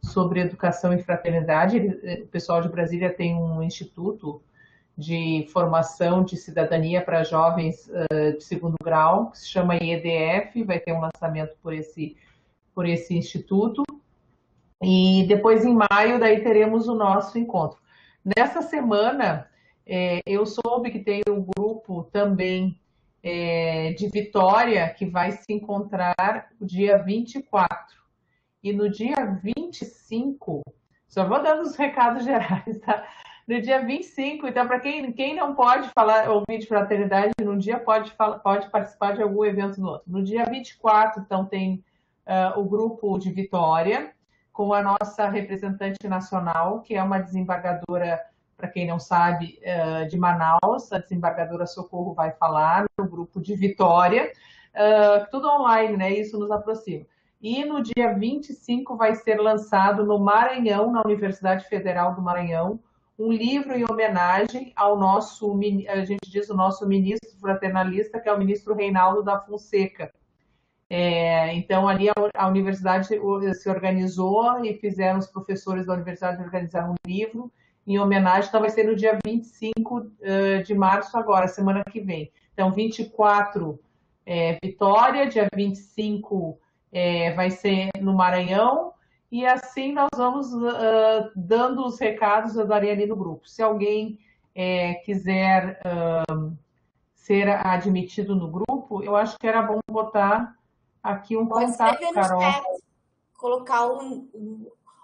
sobre educação e fraternidade. O pessoal de Brasília tem um instituto de formação de cidadania para jovens de segundo grau, que se chama IEDF, vai ter um lançamento por esse instituto. E depois, em maio, daí teremos o nosso encontro. Nessa semana, eu soube que tem um grupo também de Vitória que vai se encontrar no dia 24. E no dia 25, só vou dando os recados gerais, tá? No dia 25, então, para quem não pode ouvir de fraternidade num dia, pode participar de algum evento no outro. No dia 24, então, tem o grupo de Vitória, com a nossa representante nacional, que é uma desembargadora, para quem não sabe, de Manaus. A desembargadora Socorro vai falar no grupo de Vitória, tudo online, né? Isso nos aproxima. E no dia 25 vai ser lançado no Maranhão, na Universidade Federal do Maranhão, um livro em homenagem ao nosso, a gente diz, o nosso ministro fraternalista, que é o ministro Reinaldo da Fonseca. Então, ali a universidade se organizou e fizeram os professores da universidade organizar um livro em homenagem. Então, vai ser no dia 25 de março agora, semana que vem. Então, 24 Vitória, dia 25 vai ser no Maranhão, e assim nós vamos dando os recados, eu darei ali no grupo. Se alguém quiser ser admitido no grupo, eu acho que era bom botar aqui um contato, Carol. Chat, colocar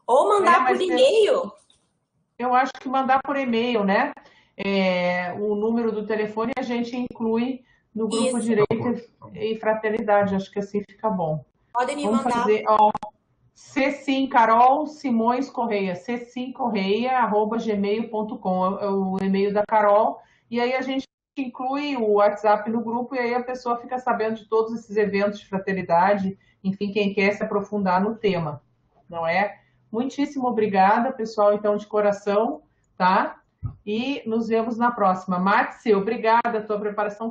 ou mandar por e-mail. Eu acho que mandar por e-mail, né? O número do telefone a gente inclui no grupo Direito e Fraternidade. Acho que assim fica bom. Podem me mandar. Fazer, Cecim Carol Simões Correia, cecimcorreia@gmail.com, é o e-mail da Carol, e aí a gente inclui o WhatsApp no grupo, e aí a pessoa fica sabendo de todos esses eventos de fraternidade, enfim, quem quer se aprofundar no tema, não é? Muitíssimo obrigada, pessoal, então, de coração, tá? E nos vemos na próxima. Márcia, obrigada, a tua preparação